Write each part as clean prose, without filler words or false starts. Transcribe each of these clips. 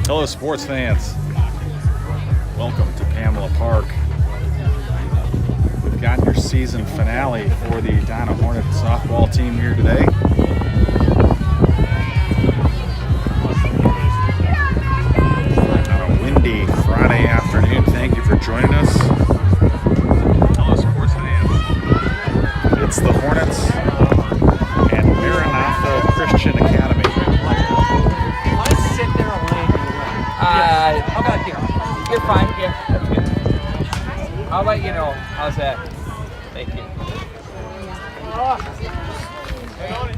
Hello, sports fans. Welcome to Pamela Park. We've got your season finale for the Edina Hornet softball team here today. On a windy Friday afternoon, thank you for joining us. Hello, sports fans. It's the Hornets and Maranatha Christian Academy. You're fine. Yeah, that's good. I'll let you know. How's that? Thank you.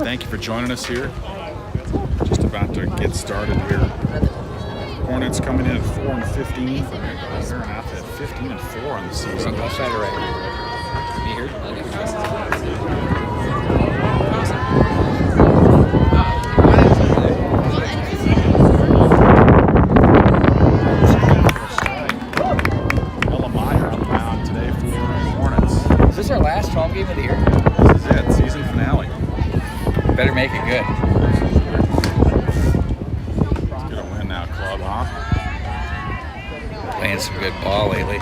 Thank you for joining us here. Just about to get started here. Hornets coming in at 4-15. Maranatha at 15-4 on the season. I'll try to right here. Is this our last home game of the year? This is it, season finale. Better make it good. Let's get a win now, club, huh? Playing some good ball lately.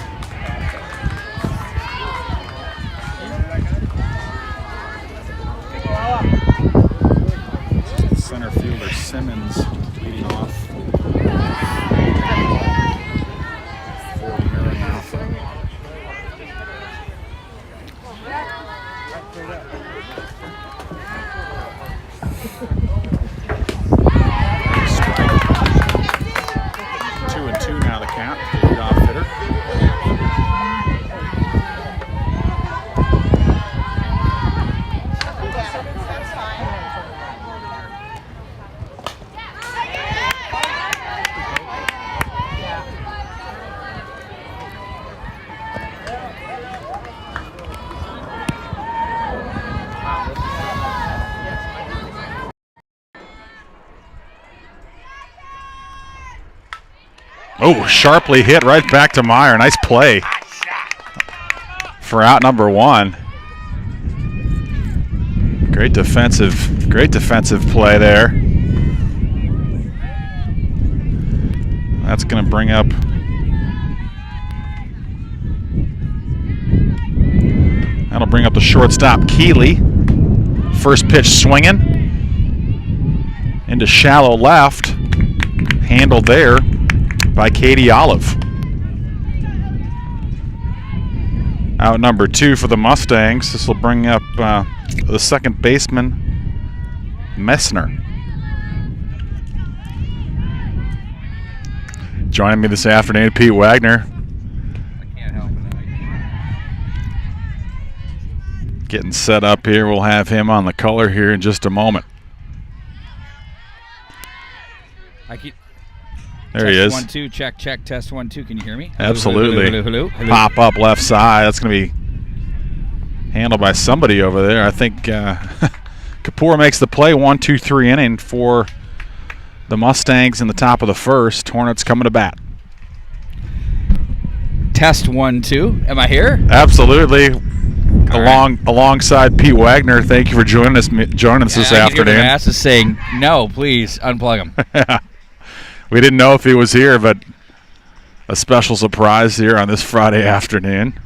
Center fielder Simmons leading off for Maranatha. Strike. 2-2 now the count. Leadoff hitter. Oh, sharply hit right back to Meyer. Nice play for out number one. Great defensive play there. That's going to bring up the shortstop Keeley. First pitch swinging into shallow left. Handled there by Katie Olive. Out number two for the Mustangs. This will bring up the second baseman, Messner. Joining me this afternoon, Pete Wagner. I can't help it. Getting set up here. We'll have him on the color here in just a moment. There he is. 1 2 check test 1 2. Can you hear me? Absolutely. Hello. Pop up left side. That's going to be handled by somebody over there. I think Kapoor makes the play. 1-2-3 inning for the Mustangs in the top of the first. Hornets coming to bat. Test 1 2. Am I here? Absolutely. Alongside Pete Wagner. Thank you for joining us this afternoon. My ass is saying no. Please unplug him. We didn't know if he was here, but a special surprise here on this Friday afternoon.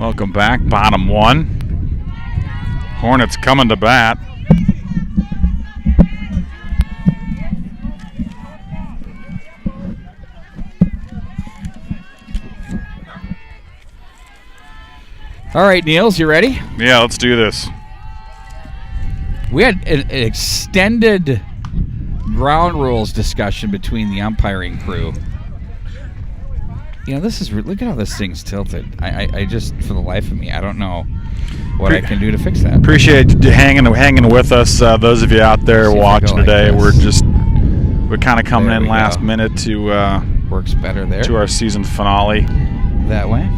Welcome back, bottom 1. Hornets coming to bat. All right, Niels, you ready? Yeah, let's do this. We had an extended ground rules discussion between the umpiring crew. You know, look at how this thing's tilted. I just, for the life of me, I don't know what I can do to fix that. Appreciate you hanging with us. Those of you out there watching today, like we're kind of coming in last minute to works better there to our season finale. That way.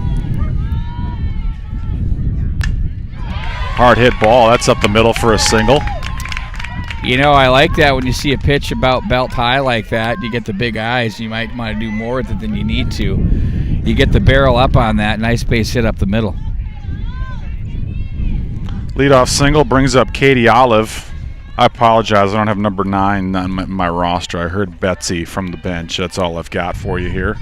Hard hit ball. That's up the middle for a single. You know, I like that when you see a pitch about belt high like that. You get the big eyes. You might want to do more with it than you need to. You get the barrel up on that. Nice base hit up the middle. Leadoff single brings up Katie Olive. I apologize. I don't have number 9 on my roster. I heard Betsy from the bench. That's all I've got for you here.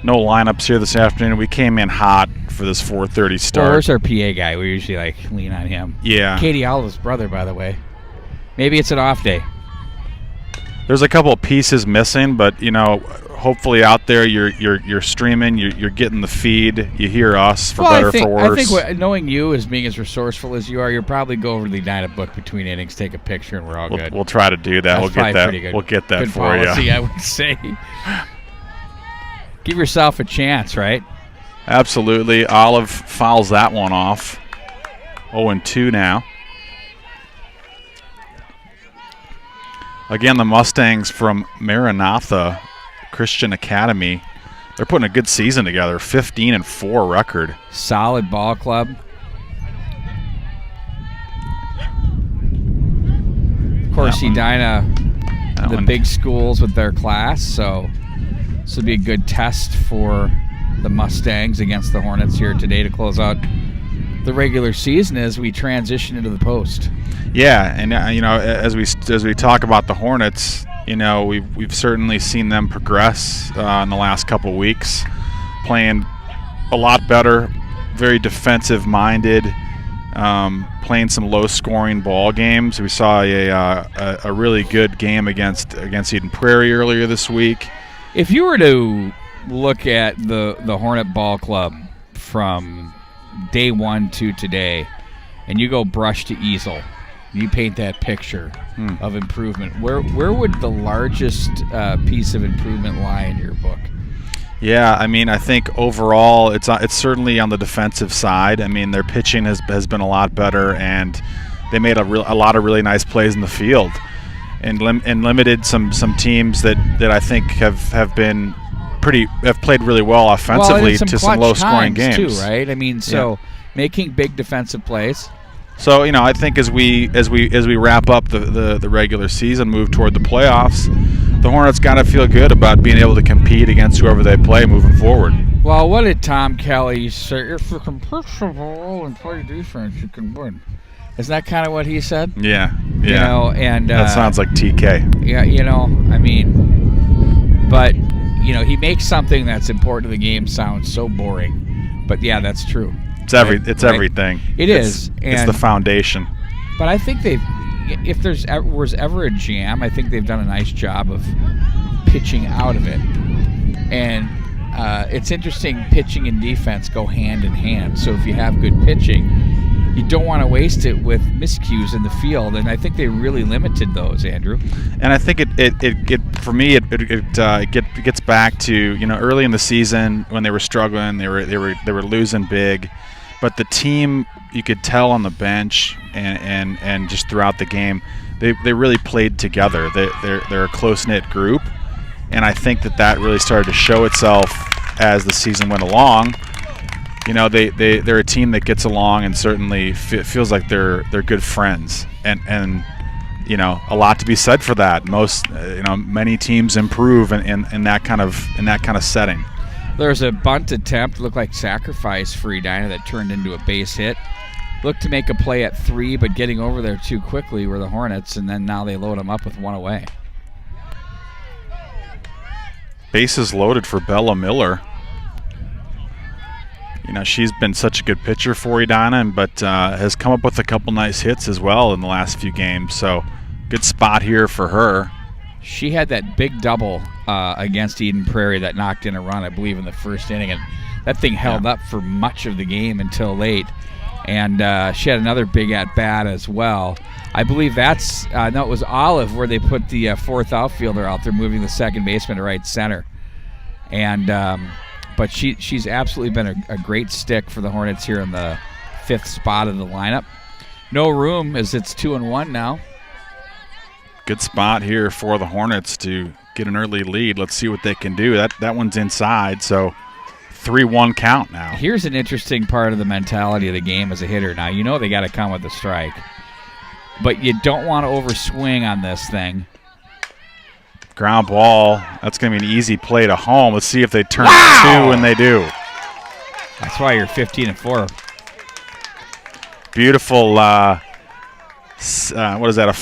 No lineups here this afternoon. We came in hot for this 4:30 start. Well, where's our PA guy? We usually lean on him. Yeah. Katie Olive's brother, by the way. Maybe it's an off day. There's a couple of pieces missing, but you know, hopefully out there you're streaming, you're getting the feed, you hear us for better or for worse. I think knowing you as being as resourceful as you are, you'll probably go over to the Edina book between innings, take a picture, and we're all good. We'll try to do that. That's We'll get that. pretty good. We'll get that good for policy, you. I would say. Give yourself a chance, right? Absolutely. Olive fouls that one off. 0-2 now. Again, the Mustangs from Maranatha Christian Academy, they're putting a good season together. 15-4 record. Solid ball club. Of course, Edina, the big schools with their class, so this will be a good test for the Mustangs against the Hornets here today to close out the regular season as we transition into the post. Yeah, and you know, as we talk about the Hornets, you know, we've certainly seen them progress in the last couple of weeks, playing a lot better, very defensive-minded, playing some low-scoring ball games. We saw a really good game against Eden Prairie earlier this week. If you were to look at the Hornet Ball Club from day 1 to today, and you go brush to easel, you paint that picture of improvement, where would the largest piece of improvement lie in your book? Yeah, I mean, I think overall it's certainly on the defensive side. I mean, their pitching has been a lot better, and they made a lot of really nice plays in the field, and limited some teams that I think have played really well offensively to some low scoring games too, right? I mean, making big defensive plays. So, you know, I think as we wrap up the regular season, move toward the playoffs, the Hornets got to feel good about being able to compete against whoever they play moving forward. Well, what did Tom Kelly say? If you can push the ball and play defense, you can win. Isn't that kind of what he said? Yeah. You know, and that sounds like TK. Yeah, you know, I mean, but you know, he makes something that's important to the game sound so boring. But yeah, that's true. It's everything. It's the foundation. But I think if there was ever a jam, I think they've done a nice job of pitching out of it. And it's interesting, pitching and defense go hand in hand. So if you have good pitching, you don't want to waste it with miscues in the field, and I think they really limited those, Andrew. And I think it for me it gets back to, you know, early in the season when they were struggling, they were losing big. But the team, you could tell on the bench and just throughout the game, they really played together. They're a close-knit group, and I think that really started to show itself as the season went along. You know, they're a team that gets along, and certainly feels like they're good friends, and you know, a lot to be said for that. Many teams improve in that kind of setting. There's a bunt attempt, looked like sacrifice for Edina, that turned into a base hit. Looked to make a play at 3, but getting over there too quickly were the Hornets, and then now they load them up with 1 away. Bases loaded for Bella Miller. You she's been such a good pitcher for Edina, but has come up with a couple nice hits as well in the last few games. So good spot here for her. She had that big double against Eden Prairie that knocked in a run, I believe, in the first inning, and that thing held up for much of the game until late. And she had another big at-bat as well. I believe that's no, it was Olive where they put the fourth outfielder out there, moving the second baseman to right center. And but she's absolutely been a great stick for the Hornets here in the 5th spot of the lineup. No room as it's 2-1 now. Good spot here for the Hornets to get an early lead. Let's see what they can do. That one's inside, so 3-1 count now. Here's an interesting part of the mentality of the game as a hitter. Now, they got to come with a strike, but you don't want to overswing on this thing. Ground ball. That's going to be an easy play to home. Let's see if they turn it 2, and they do. That's why you're 15-4. Beautiful. What is that? A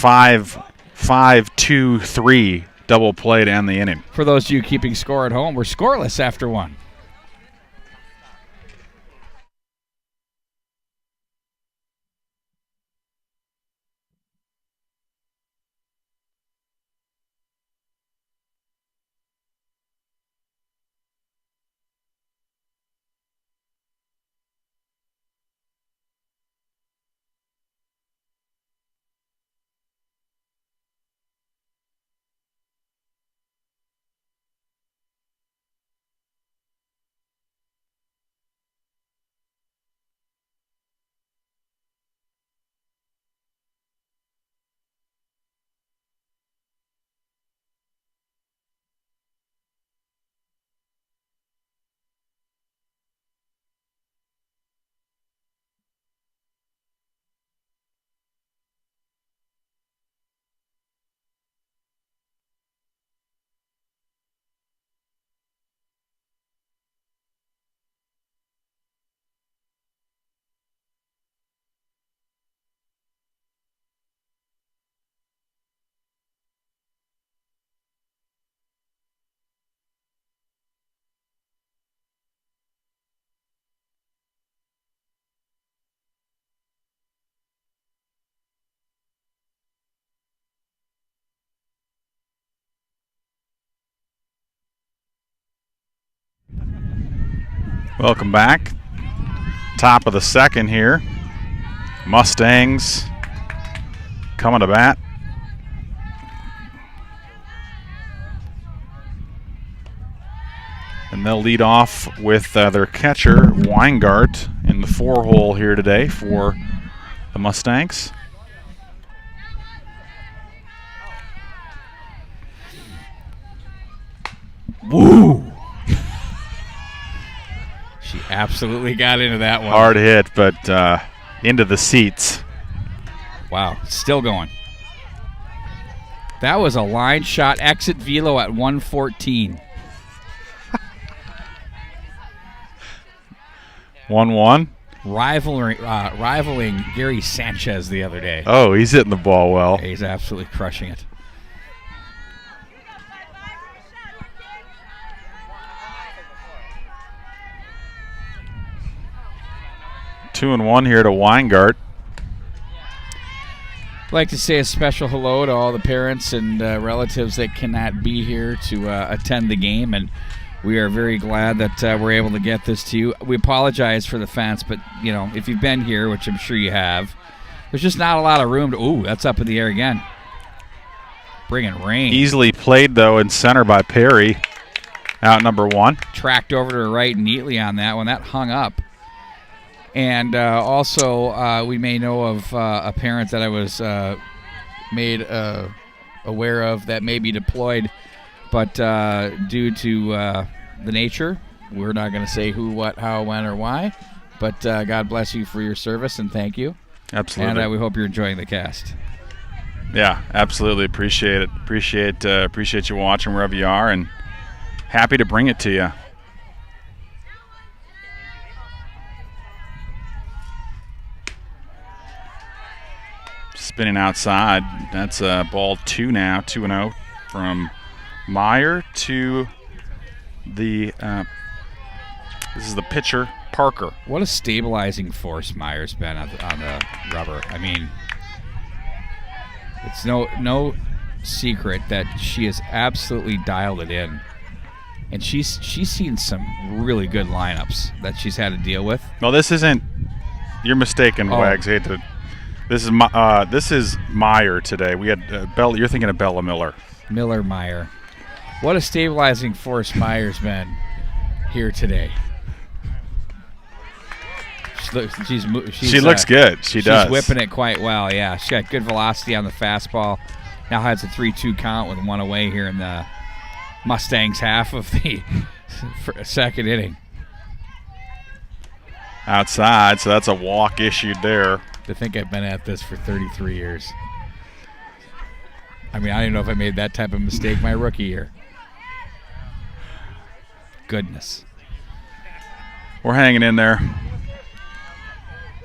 5-2-3 double play to end the inning. For those of you keeping score at home, we're scoreless after 1. Welcome back. Top of the 2nd here. Mustangs coming to bat. And they'll lead off with their catcher, Weingart, in the 4-hole here today for the Mustangs. Woo! She absolutely got into that one. Hard hit, but into the seats. Wow, still going. That was a line shot exit velo at 114. 1-1. Rivaling Gary Sanchez the other day. Oh, he's hitting the ball well. He's absolutely crushing it. Two and one here to Weingart. I'd like to say a special hello to all the parents and relatives that cannot be here to attend the game, and we are very glad that we're able to get this to you. We apologize for the fence, but if you've been here, which I'm sure you have, there's just not a lot of room to. Ooh, that's up in the air again. Bringing rain. Easily played though in center by Perry. Out number 1. Tracked over to the right neatly on that one. That hung up. And also, we may know of a parent that I was made aware of that may be deployed, but due to the nature, we're not going to say who, what, how, when, or why. But God bless you for your service, and thank you. Absolutely. And we hope you're enjoying the cast. Yeah, absolutely. Appreciate it. Appreciate you watching wherever you are, and happy to bring it to you. Spinning outside. That's ball 2 now, 2-0 from Meyer to the this is the pitcher, Parker. What a stabilizing force Meyer's been on the rubber. I mean, it's no secret that she has absolutely dialed it in. And she's seen some really good lineups that she's had to deal with. No, this isn't. You're mistaken, Wags. This is Meyer today. We had Bella. You're thinking of Bella Miller. Meyer. What a stabilizing force Meyer's been here today. She looks good. She does. She's whipping it quite well. Yeah, she got good velocity on the fastball. Now has a 3-2 count with one away here in the Mustangs' half of the second inning. Outside, so that's a walk issued there. To think I've been at this for 33 years. I mean, I don't even know if I made that type of mistake my rookie year. Goodness. We're hanging in there.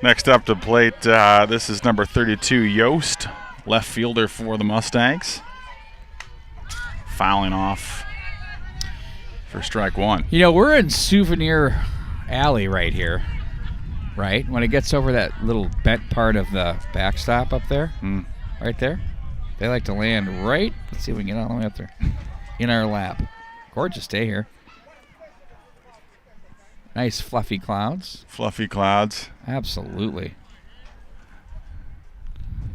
Next up to plate, this is number 32, Yost, left fielder for the Mustangs. Fouling off for strike one. You know, we're in Souvenir Alley right here, right? When it gets over that little bent part of the backstop up there, right there, they like to land right. Let's see if we can get all the way up there. In our lap. Gorgeous day here. Nice fluffy clouds. Fluffy clouds. Absolutely.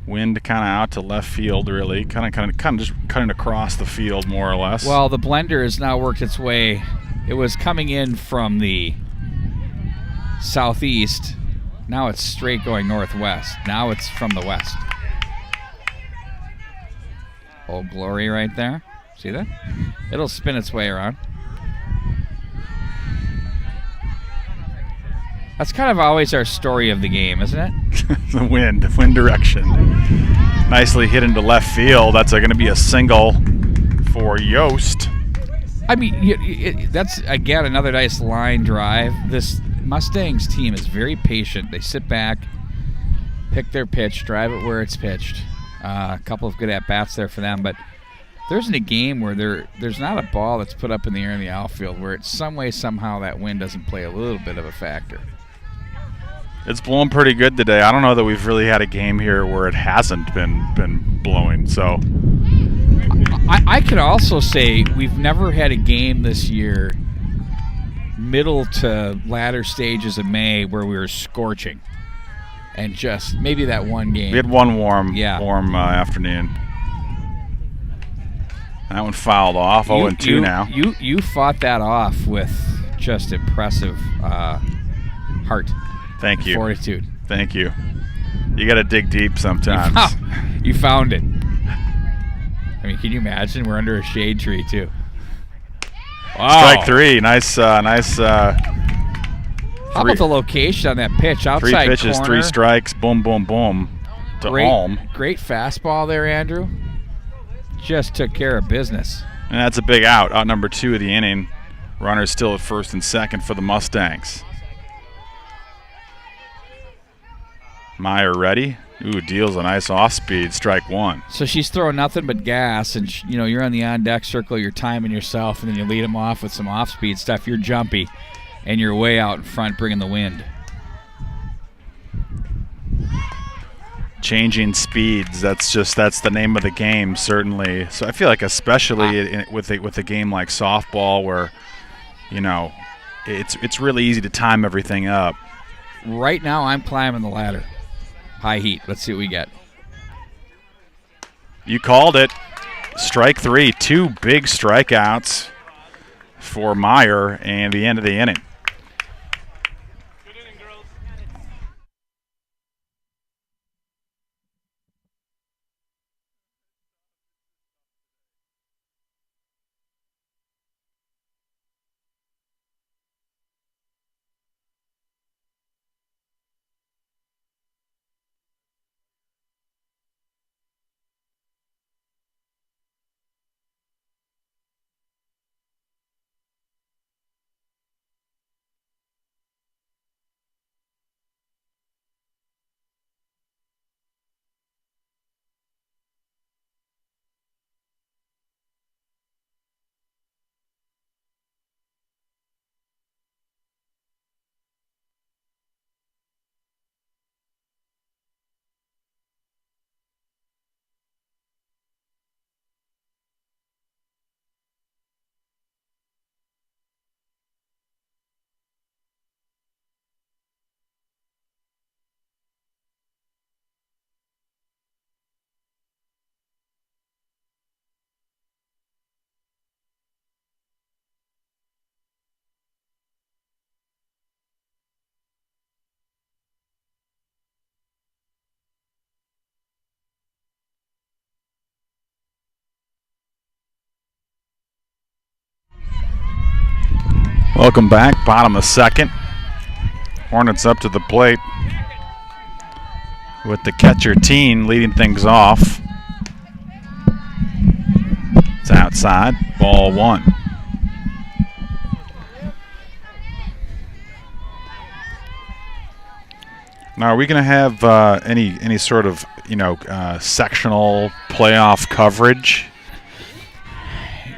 Wind kind of out to left field, really. Kind of just cutting across the field, more or less. Well, the blender has now worked its way. It was coming in from the southeast. Now it's straight going northwest. Now it's from the west. Old Glory right there. See that? It'll spin its way around. That's kind of always our story of the game, isn't it? The wind direction. Nicely hit into left field. That's going to be a single for Yost. I mean, that's, again, another nice line drive. This Mustangs team is very patient. They sit back, pick their pitch, drive it where it's pitched. A couple of good at-bats there for them. But there isn't a game where there's not a ball that's put up in the air in the outfield where it's some way, somehow that wind doesn't play a little bit of a factor. It's blowing pretty good today. I don't know that we've really had a game here where it hasn't been blowing. So I could also say we've never had a game this year, middle to latter stages of May, where we were scorching. And just maybe that one game. We had one warm afternoon. That one fouled off. 0-2 now. You fought that off with just impressive heart. Thank you. Fortitude. Thank you. You got to dig deep sometimes. You found it. I mean, can you imagine? We're under a shade tree, too. Wow. Strike three. Nice. How about the location on that pitch? Outside 3 pitches, corner. 3 strikes. Boom, boom, boom. To Alm. Great fastball there, Andrew. Just took care of business. And that's a big out. Out number 2 of the inning. Runners still at first and second for the Mustangs. Meyer ready. Ooh, deals a nice off-speed. Strike one. So she's throwing nothing but gas, and you're on the on-deck circle. You're timing yourself, and then you lead them off with some off-speed stuff. You're jumpy, and you're way out in front, bringing the wind. Changing speeds. That's the name of the game, certainly. So I feel like, especially with a game like softball, where it's really easy to time everything up. Right now, I'm climbing the ladder. High heat. Let's see what we get. You called it. Strike 3. 2 big strikeouts for Meyer and the end of the inning. Welcome back. Bottom of the second. Hornets up to the plate with the catcher Teen leading things off. It's outside. Ball 1. Now, are we going to have any sort of sectional playoff coverage?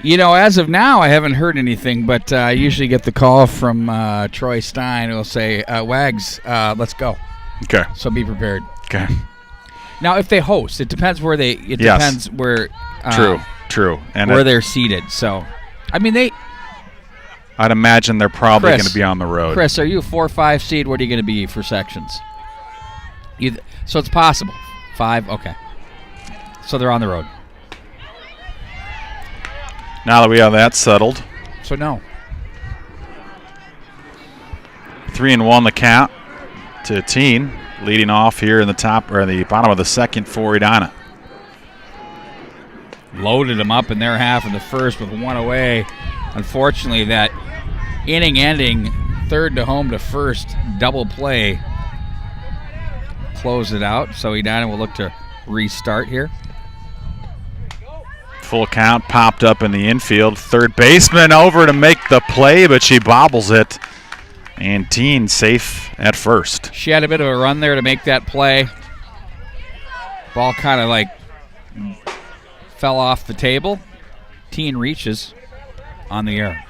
As of now, I haven't heard anything, but I usually get the call from Troy Stein who will say, Wags, let's go. Okay. So be prepared. Okay. Now, if they host, it depends where depends where. True. And where they're seated. So, I mean, I'd imagine they're probably going to be on the road. Chris, are you a 4 or 5 seed? What are you going to be for sections? So it's possible. 5? Okay. So they're on the road. Now that we have that settled. So no. 3-1 the count to Teen, leading off here in the top or the bottom of the second for Edina. Loaded them up in their half of the first with 1 away. Unfortunately, that inning-ending third to home to first double play closed it out. So Edina will look to restart here. Full count popped up in the infield. Third baseman over to make the play, but she bobbles it. And Teen safe at first. She had a bit of a run there to make that play. Ball kind of fell off the table. Teen reaches on the air.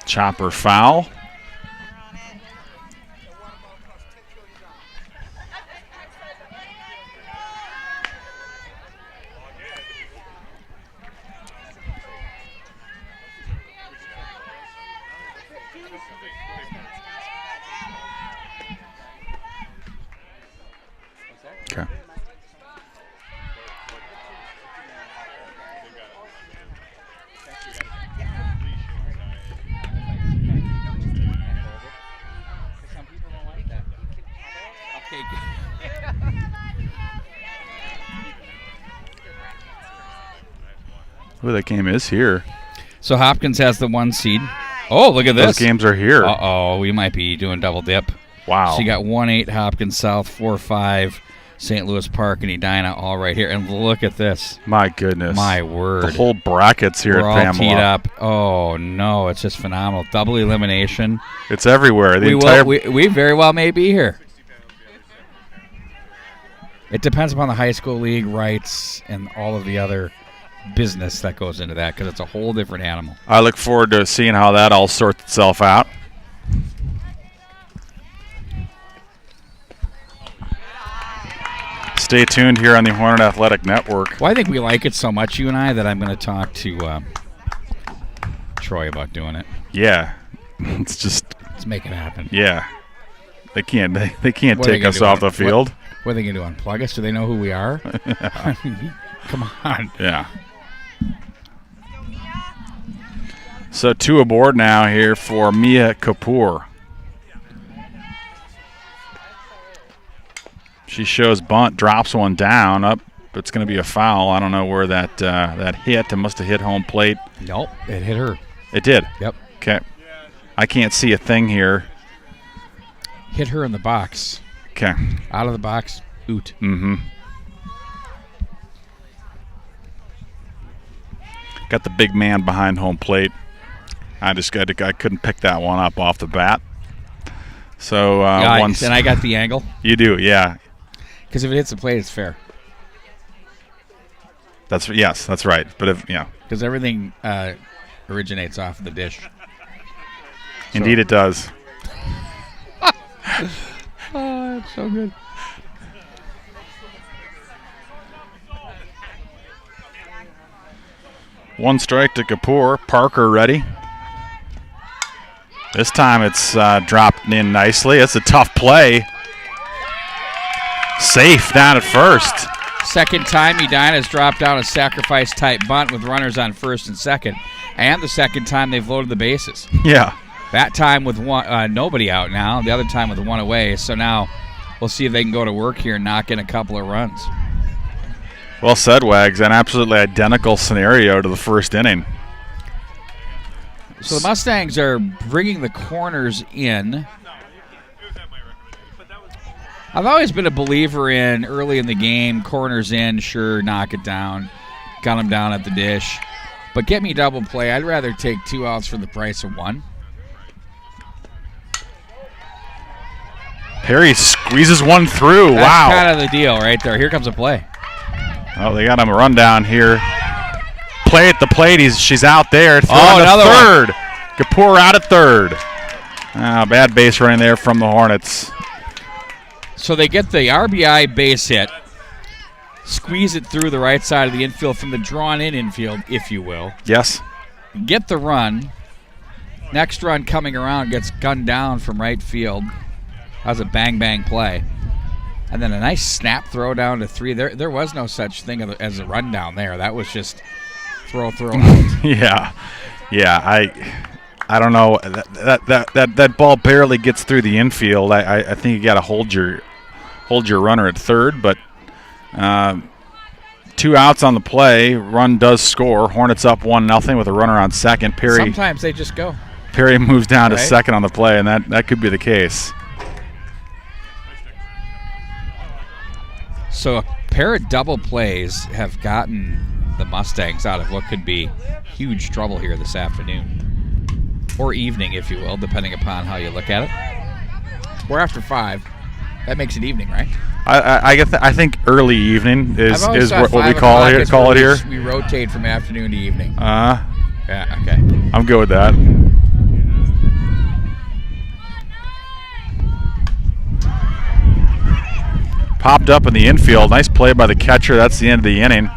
Chopper foul. Okay. Ooh, that game is here. So Hopkins has the 1 seed. Oh, look at this. Those games are here. Uh-oh, we might be doing double dip. Wow. So you got 1-8 Hopkins South, 4-5 St. Louis Park and Edina all right here. And look at this. My goodness. My word. The whole bracket's here We're at Pamela. all teed up. Oh, no, it's just phenomenal. Double elimination. It's everywhere. We very well may be here. It depends upon the high school league rights and all of the other business that goes into that because it's a whole different animal. I look forward to seeing how that all sorts itself out. Stay tuned here on the Hornet Athletic Network. Well, I think we like it so much, you and I, that I'm going to talk to Troy about doing it. Yeah. Let's make it happen. Yeah. They can't take us off the field. What are they going to do, unplug us? Do they know who we are? Come on. Yeah. So 2 aboard now here for Mia Kapoor. She shows bunt, drops one down, up. It's going to be a foul. I don't know where that hit. It must have hit home plate. Nope, it hit her. It did? Yep. Okay. I can't see a thing here. Hit her in the box. Okay. Out of the box, oot. Mm-hmm. Got the big man behind home plate. I couldn't pick that one up off the bat. So and I got the angle. You do, yeah. Because if it hits the plate, it's fair. That's right. But because everything originates off of the dish. Indeed, it does. Oh, it's so good. One strike to Kapoor. Parker ready. This time it's dropped in nicely. It's a tough play. Safe down at first. Second time Edina's dropped down a sacrifice-type bunt with runners on first and second. And the second time they've loaded the bases. Yeah. That time with nobody out now. The other time with one away. So now we'll see if they can go to work here and knock in a couple of runs. Well said, Wags. An absolutely identical scenario to the first inning. So the Mustangs are bringing the corners in. I've always been a believer in early in the game, corners in, sure, knock it down, gun them down at the dish. But get me double play. I'd rather take 2 outs for the price of 1. Perry squeezes one through. That's wow. kind of the deal right there. Here comes a play. Oh, they got him a rundown here. Play at the plate. She's out there. Another third. Kapoor out at third. Bad base running there from the Hornets. So they get the RBI base hit, squeeze it through the right side of the infield from the drawn-in infield, if you will. Yes. Get the run. Next run coming around gets gunned down from right field. That was a bang-bang play. And then a nice snap throw down to 3. There was no such thing as a run down there. That was just throw out. Yeah. I don't know. That ball barely gets through the infield. I think you got to hold your runner at third, but 2 outs on the play. Run does score. Hornets up 1-0 with a runner on second. Perry. Sometimes they just go. Perry moves down to second on the play, and that could be the case. So a pair of double plays have gotten the Mustangs out of what could be huge trouble here this afternoon. Or evening, if you will, depending upon how you look at it. We're after 5. That makes it evening, right? I think early evening is what we call it here. We rotate from afternoon to evening. Yeah, okay. I'm good with that. Popped up in the infield. Nice play by the catcher. That's the end of the inning.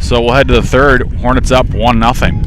So we'll head to the third. Hornets up 1-0.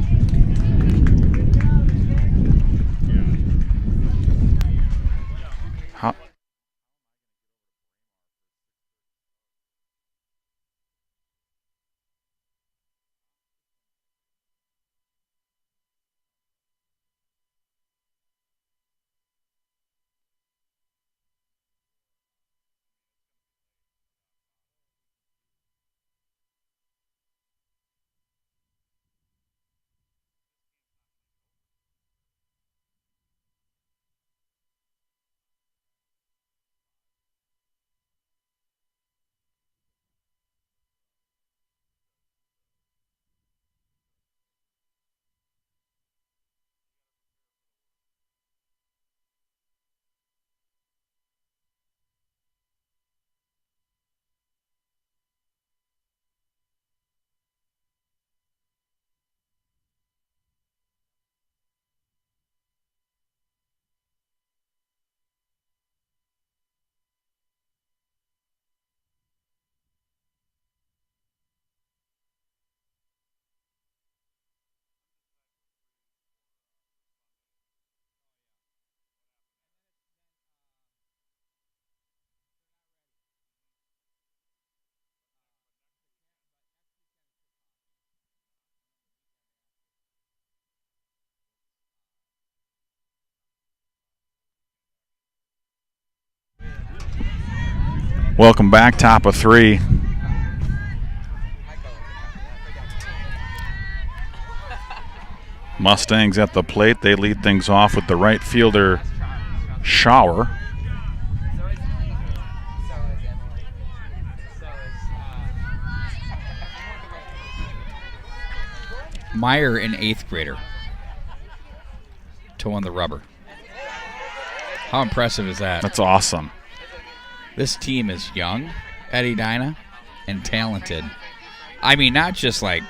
Welcome back, top of 3. Mustangs at the plate. They lead things off with the right fielder, Shower. Meyer, an 8th grader, toeing the rubber. How impressive is that? That's awesome. This team is young at Edina and talented. I mean, not just like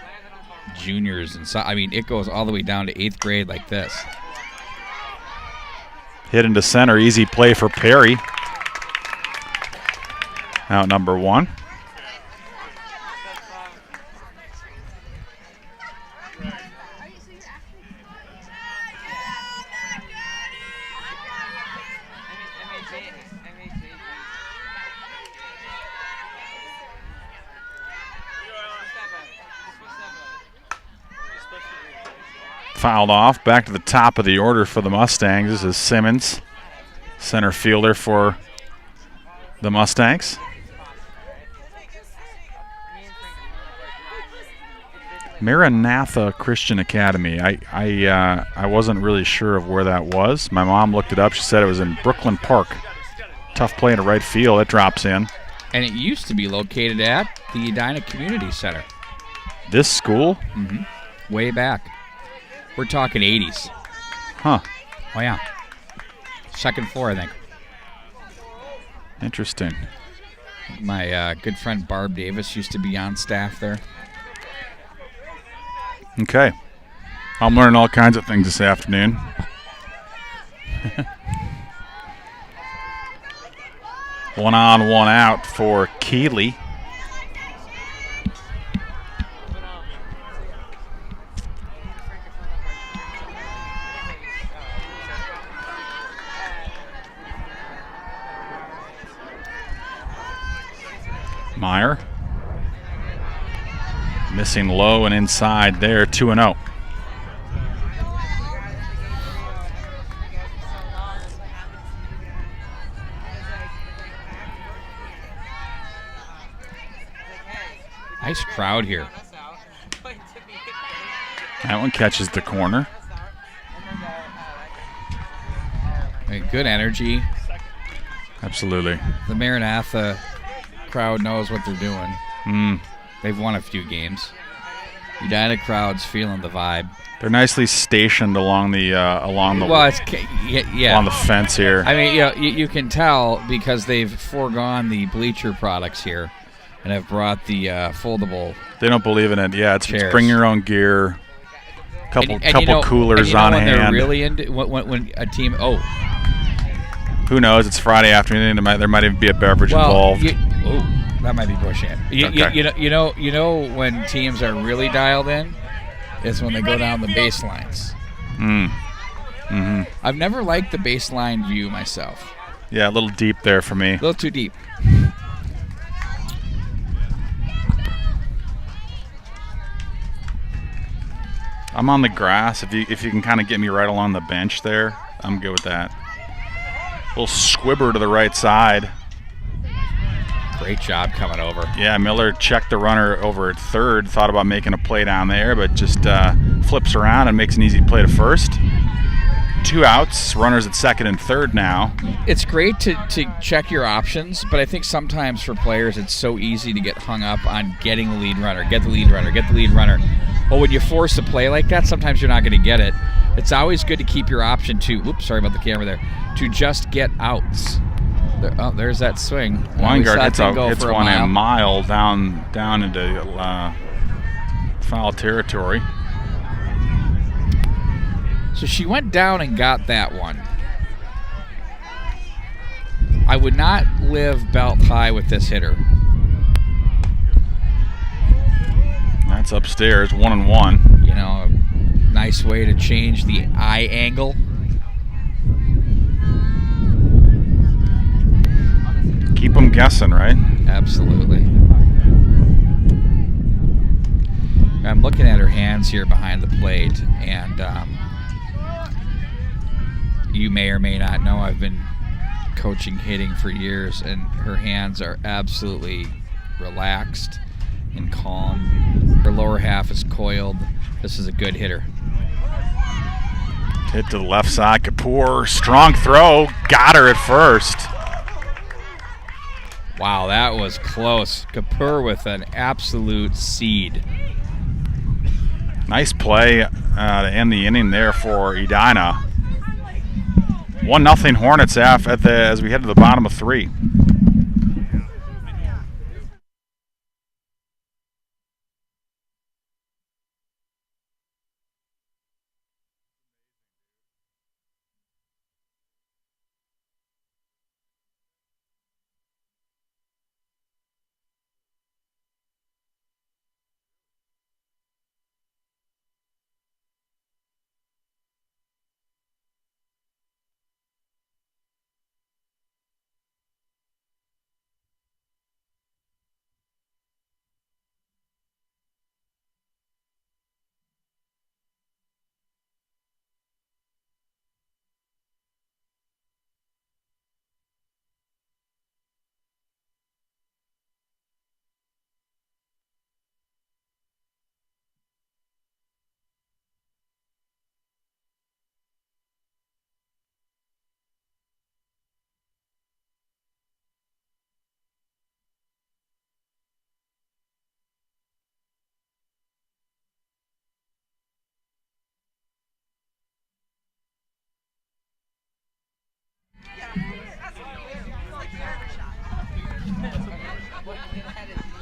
juniors and so. I mean, it goes all the way down to 8th grade like this. Hit into center, easy play for Perry. Out number 1. fouled off. Back to the top of the order for the Mustangs. This is Simmons, center fielder for the Mustangs. Maranatha Christian Academy. I wasn't really sure of where that was. My mom looked it up. She said it was in Brooklyn Park. Tough play into right field. It drops in. And it used to be located at the Edina Community Center. This school? Mm-hmm. Way back. We're talking 80s. Huh. Oh, yeah. Second floor, I think. Interesting. My good friend Barb Davis used to be on staff there. Okay. I'm learning all kinds of things this afternoon. One on, one out for Keeley. Meyer. Missing low and inside there, 2-0. Nice crowd here. That one catches the corner. Good energy. Absolutely. The Maranatha crowd knows what they're doing. They've won a few games. Edina crowd's feeling the vibe. They're nicely stationed along the along the fence here. I mean, you can tell because they've foregone the bleacher products here and have brought the foldable. They don't believe in it. Yeah, it's bring your own gear. Couple coolers on hand. They're really into when a team. Oh, who knows? It's Friday afternoon. There might even be a beverage involved. That might be bush in. You know when teams are really dialed in is when they go down the baselines. I've never liked the baseline view myself. Yeah, a little deep there for me. A little too deep. I'm on the grass. If you can kind of get me right along the bench there, I'm good with that. A little squibber to the right side. Great job coming over. Yeah, Miller checked the runner over at third, thought about making a play down there, but just flips around and makes an easy play to first. 2 outs, runners at second and third now. It's great to check your options, but I think sometimes for players it's so easy to get hung up on getting the lead runner, get the lead runner, get the lead runner. Well, when you force a play like that, sometimes you're not going to get it. It's always good to keep your option to, oops, sorry about the camera there, to just get outs. There's that swing. Weingart hits one a mile down into foul territory. So she went down and got that one. I would not live belt high with this hitter. That's upstairs, 1-1. You know, a nice way to change the eye angle. Keep them guessing, right? Absolutely. I'm looking at her hands here behind the plate, and you may or may not know I've been coaching hitting for years, and her hands are absolutely relaxed and calm. Her lower half is coiled. This is a good hitter. Hit to the left side. Kapoor, strong throw. Got her at first. Wow, that was close. Kapoor with an absolute seed. Nice play to end the inning there for Edina. 1-0 Hornets as we head to the bottom of 3.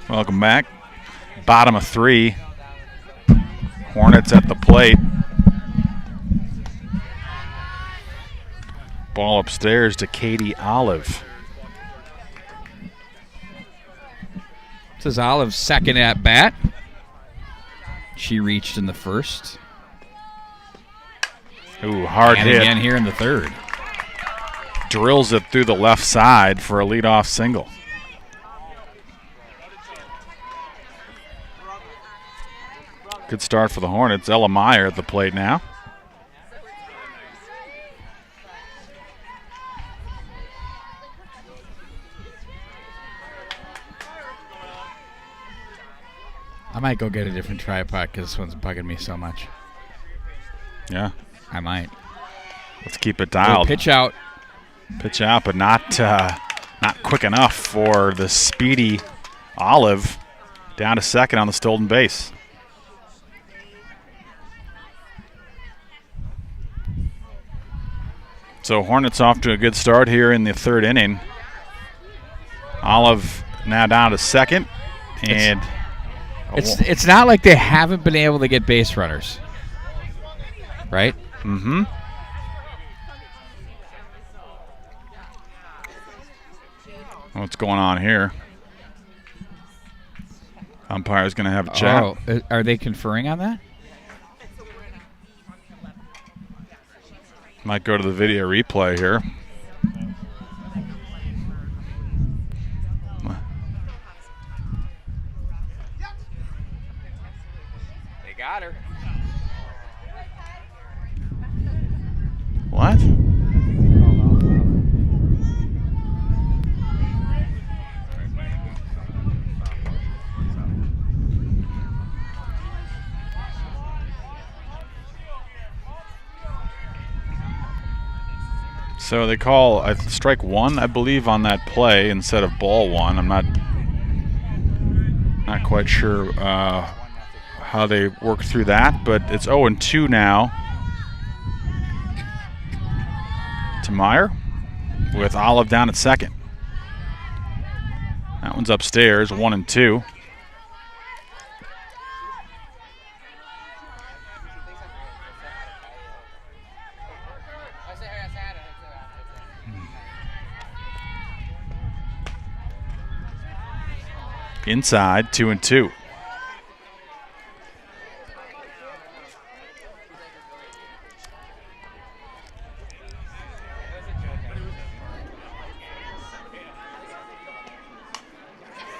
Welcome back. Bottom of 3. Hornets at the plate. Ball upstairs to Katie Olive. This is Olive's second at bat. She reached in the first. Ooh, hard and hit. Again here in the third. Drills it through the left side for a leadoff single. Good start for the Hornets. Ella Meyer at the plate now. I might go get a different tripod because this one's bugging me so much. Yeah. I might. Let's keep it dialed. Pitch out. Pitch out, but not quick enough for the speedy Olive. Down to second on the stolen base. So Hornets off to a good start here in the third inning. Olive now down to second, and it's not like they haven't been able to get base runners, right? Mm-hmm. What's going on here? Umpire's going to have a chat. Oh, are they conferring on that? Might go to the video replay here. They got her. What? So they call strike one, I believe, on that play instead of ball one. I'm not quite sure how they work through that, but it's 0-2 now to Meyer with Olive down at second. That one's upstairs, 1-2. Inside, 2-2.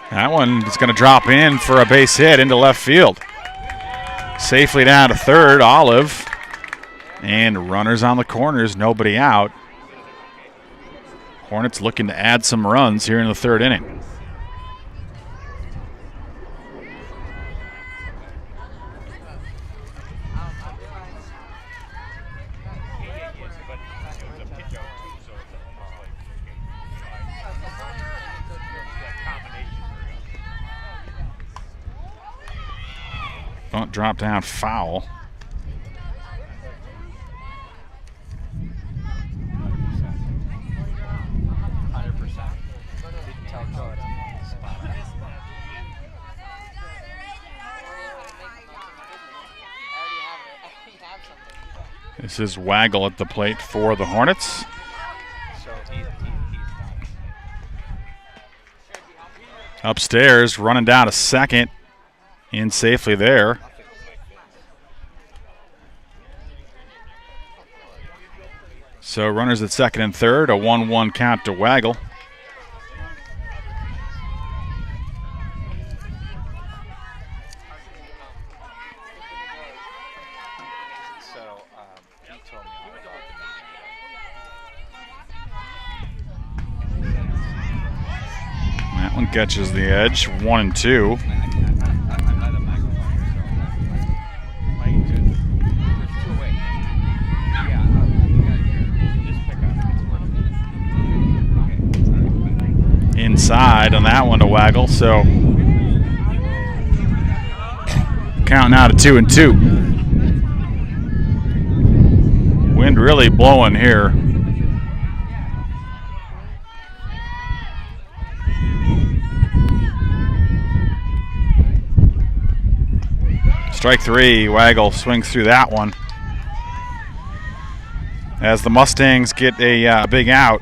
That one is going to drop in for a base hit into left field. Safely down to third, Olive. And runners on the corners, nobody out. Hornets looking to add some runs here in the third inning. Bunt drop down foul. This is Waggle at the plate for the Hornets. Upstairs, running down to second. In safely there. So runners at second and third, a 1-1 count to Waggle. That one catches the edge, 1-2. Inside on that one to Waggle, so count now to 2-2. Wind really blowing here. Strike three. Waggle swings through that one. As the Mustangs get a big out.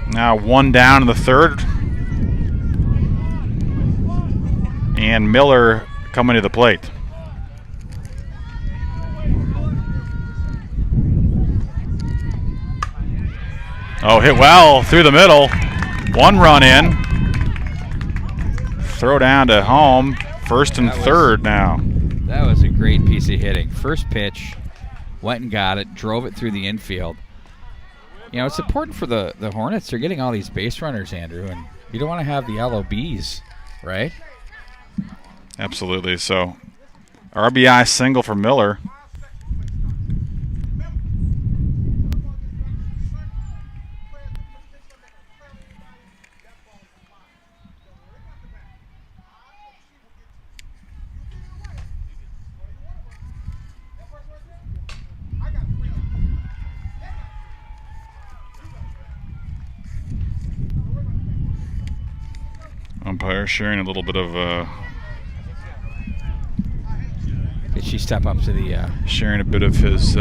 Now one down in the third. And Miller coming to the plate. Oh, hit well through the middle. One run in. Throw down to home. First and third now. That was a great piece of hitting. First pitch, went and got it, drove it through the infield. You know, it's important for the Hornets. They're getting all these base runners, Andrew, and you don't want to have the LOBs, right? Absolutely. So, RBI single for Miller. Umpire sharing a little bit of Did she step up to the sharing a bit of his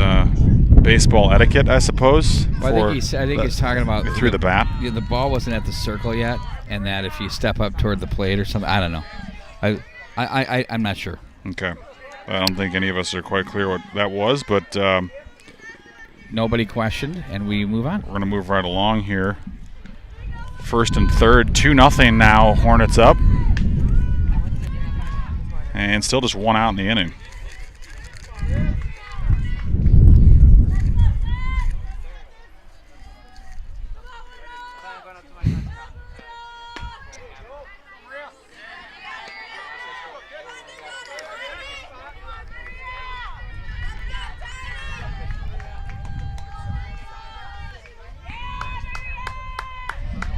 baseball etiquette, I suppose. Well, I think he's talking about through the bat. Yeah, the ball wasn't at the circle yet, and that if you step up toward the plate or something, I don't know. I'm not sure. Okay, I don't think any of us are quite clear what that was, but nobody questioned, and we move on. We're going to move right along here. First and third, 2-0 now. Hornets up, and still just one out in the inning.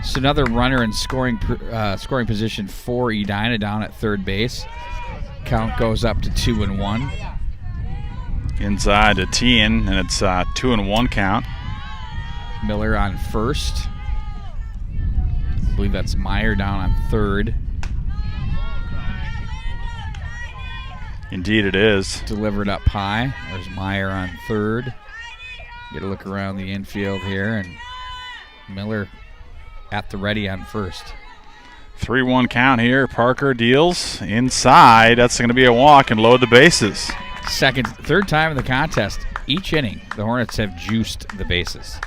So another runner in scoring position for Edina down at third base. Count goes up to 2-1. Inside to Tien, and it's 2-1 count. Miller on first. I believe that's Meyer down on third. Indeed it is. Delivered up high. There's Meyer on third. Get a look around the infield here, and Miller at the ready on first. 3-1 count here. Parker deals inside. That's going to be a walk and load the bases. Third time in the contest. Each inning, the Hornets have juiced the bases.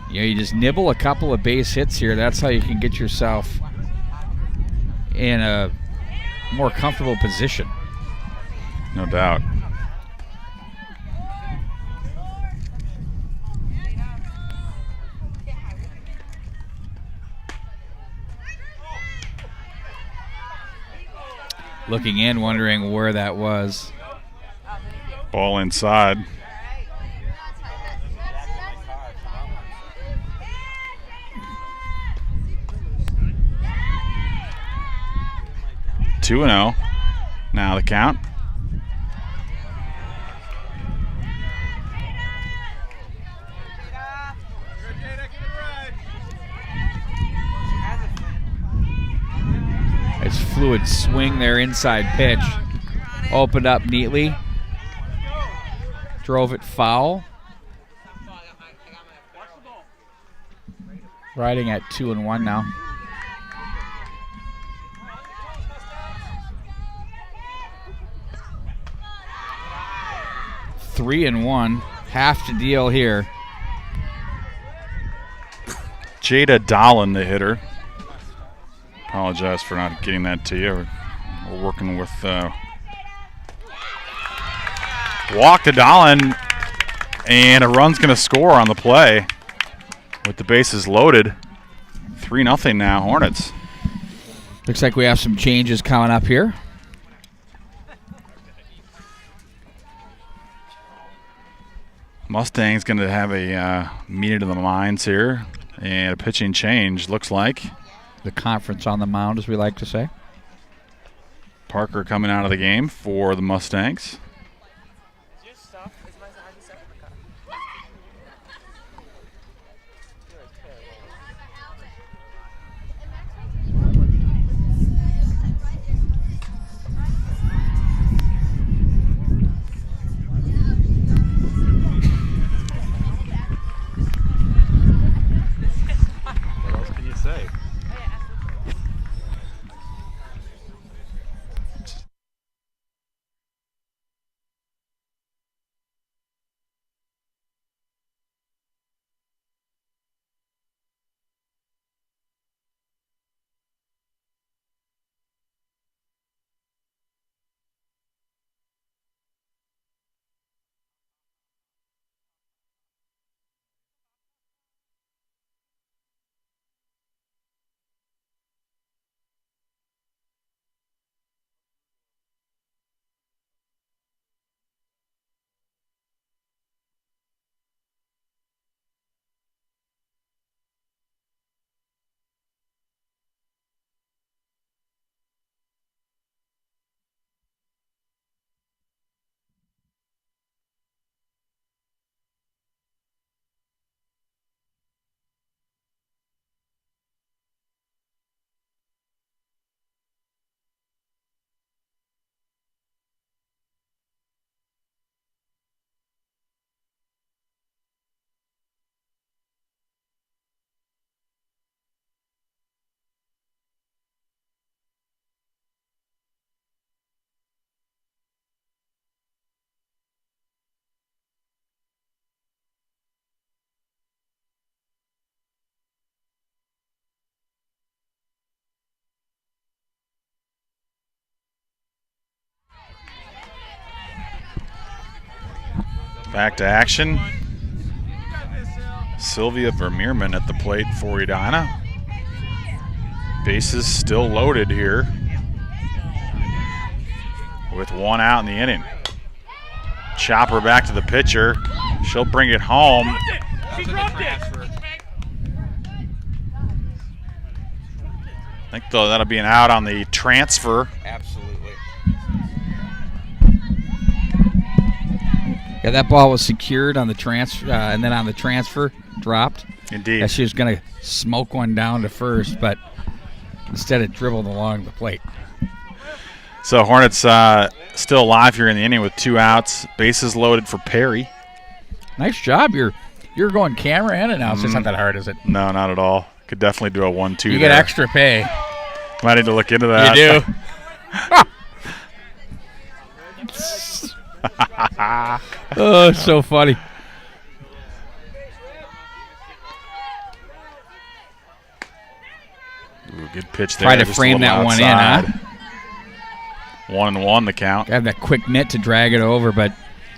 You know, you just nibble a couple of base hits here. That's how you can get yourself in a more comfortable position. No doubt. Looking in, wondering where that was. Ball inside. Two and 0. Now the count. It's fluid swing there, inside pitch. Opened up neatly. Drove it foul. Riding at 2-1 now. Three and 1. Half to deal here. Jada Dolan, the hitter. Apologize for not getting that to you. We're working with walk to Dolan, and a run's going to score on the play with the bases loaded. 3-0 now, Hornets. Looks like we have some changes coming up here. Mustang's going to have a meeting of the minds here, and a pitching change, looks like. The conference on the mound, as we like to say. Parker coming out of the game for the Mustangs. Back to action. Sylvia Vermeerman at the plate for Edina. Bases still loaded here with 1 out in the inning. Chopper back to the pitcher. She'll bring it home. I think that'll be an out on the transfer. Absolutely. Yeah, that ball was secured on the transfer, and then on the transfer, dropped. Indeed. Yeah, she was going to smoke one down to first, but instead it dribbled along the plate. So Hornets still alive here in the inning with 2 outs. Bases loaded for Perry. Nice job. You're going camera and announcer. It's not that hard, is it? No, not at all. Could definitely do a 1-2 You there. get extra pay. Might need to look into that. You do. Oh, it's so funny. Ooh, good pitch there. Try to just a frame little that one in, outside. huh? 1-1 the count. Have that quick mitt to drag it over, but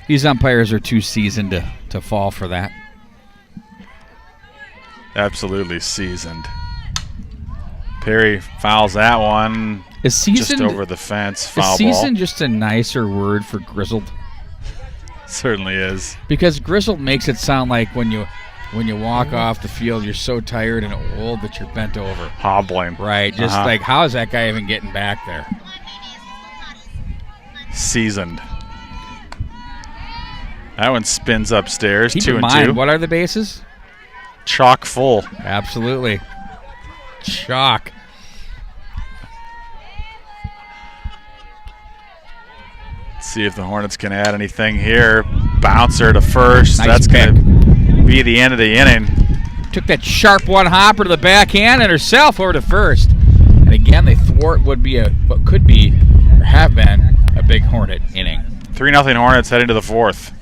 these umpires are too seasoned to fall for that. Absolutely seasoned. Perry fouls that one. Is seasoned just over the fence? Foul Is seasoned ball. just a nicer word for grizzled? Certainly is. Because grizzled makes it sound like when you walk off the field, you're so tired and old that you're bent over. Hobbling. Right. Just like, how is that guy even getting back there? Seasoned. That one spins upstairs. Keep 2 in and mind, 2. what are the bases? Chock full. Absolutely. Chalk. Let's see if the Hornets can add anything here. Bouncer to first. Nice That's pick. going to be the end of the inning. Took that sharp one hopper to the backhand and herself over to first. And again, they thwart what could be or have been a big Hornet inning. 3-0 Hornets heading to the 4th.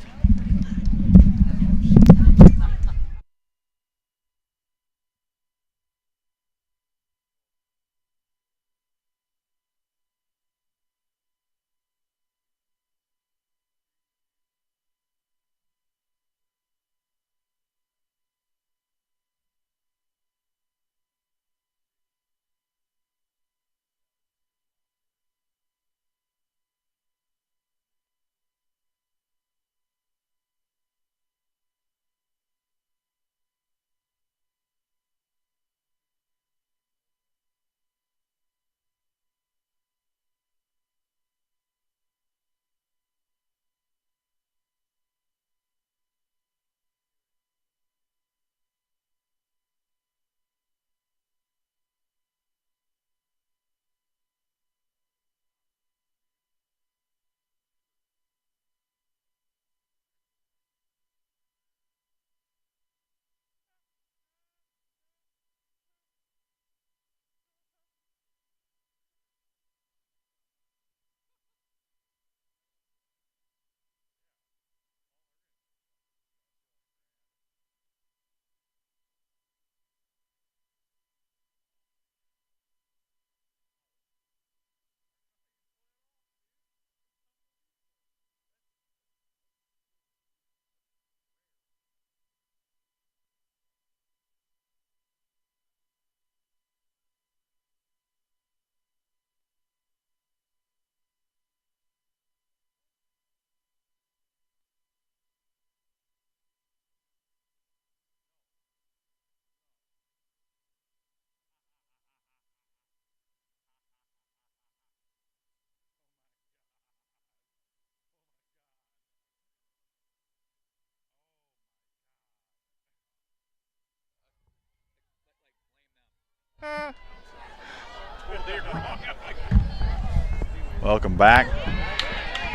Welcome back.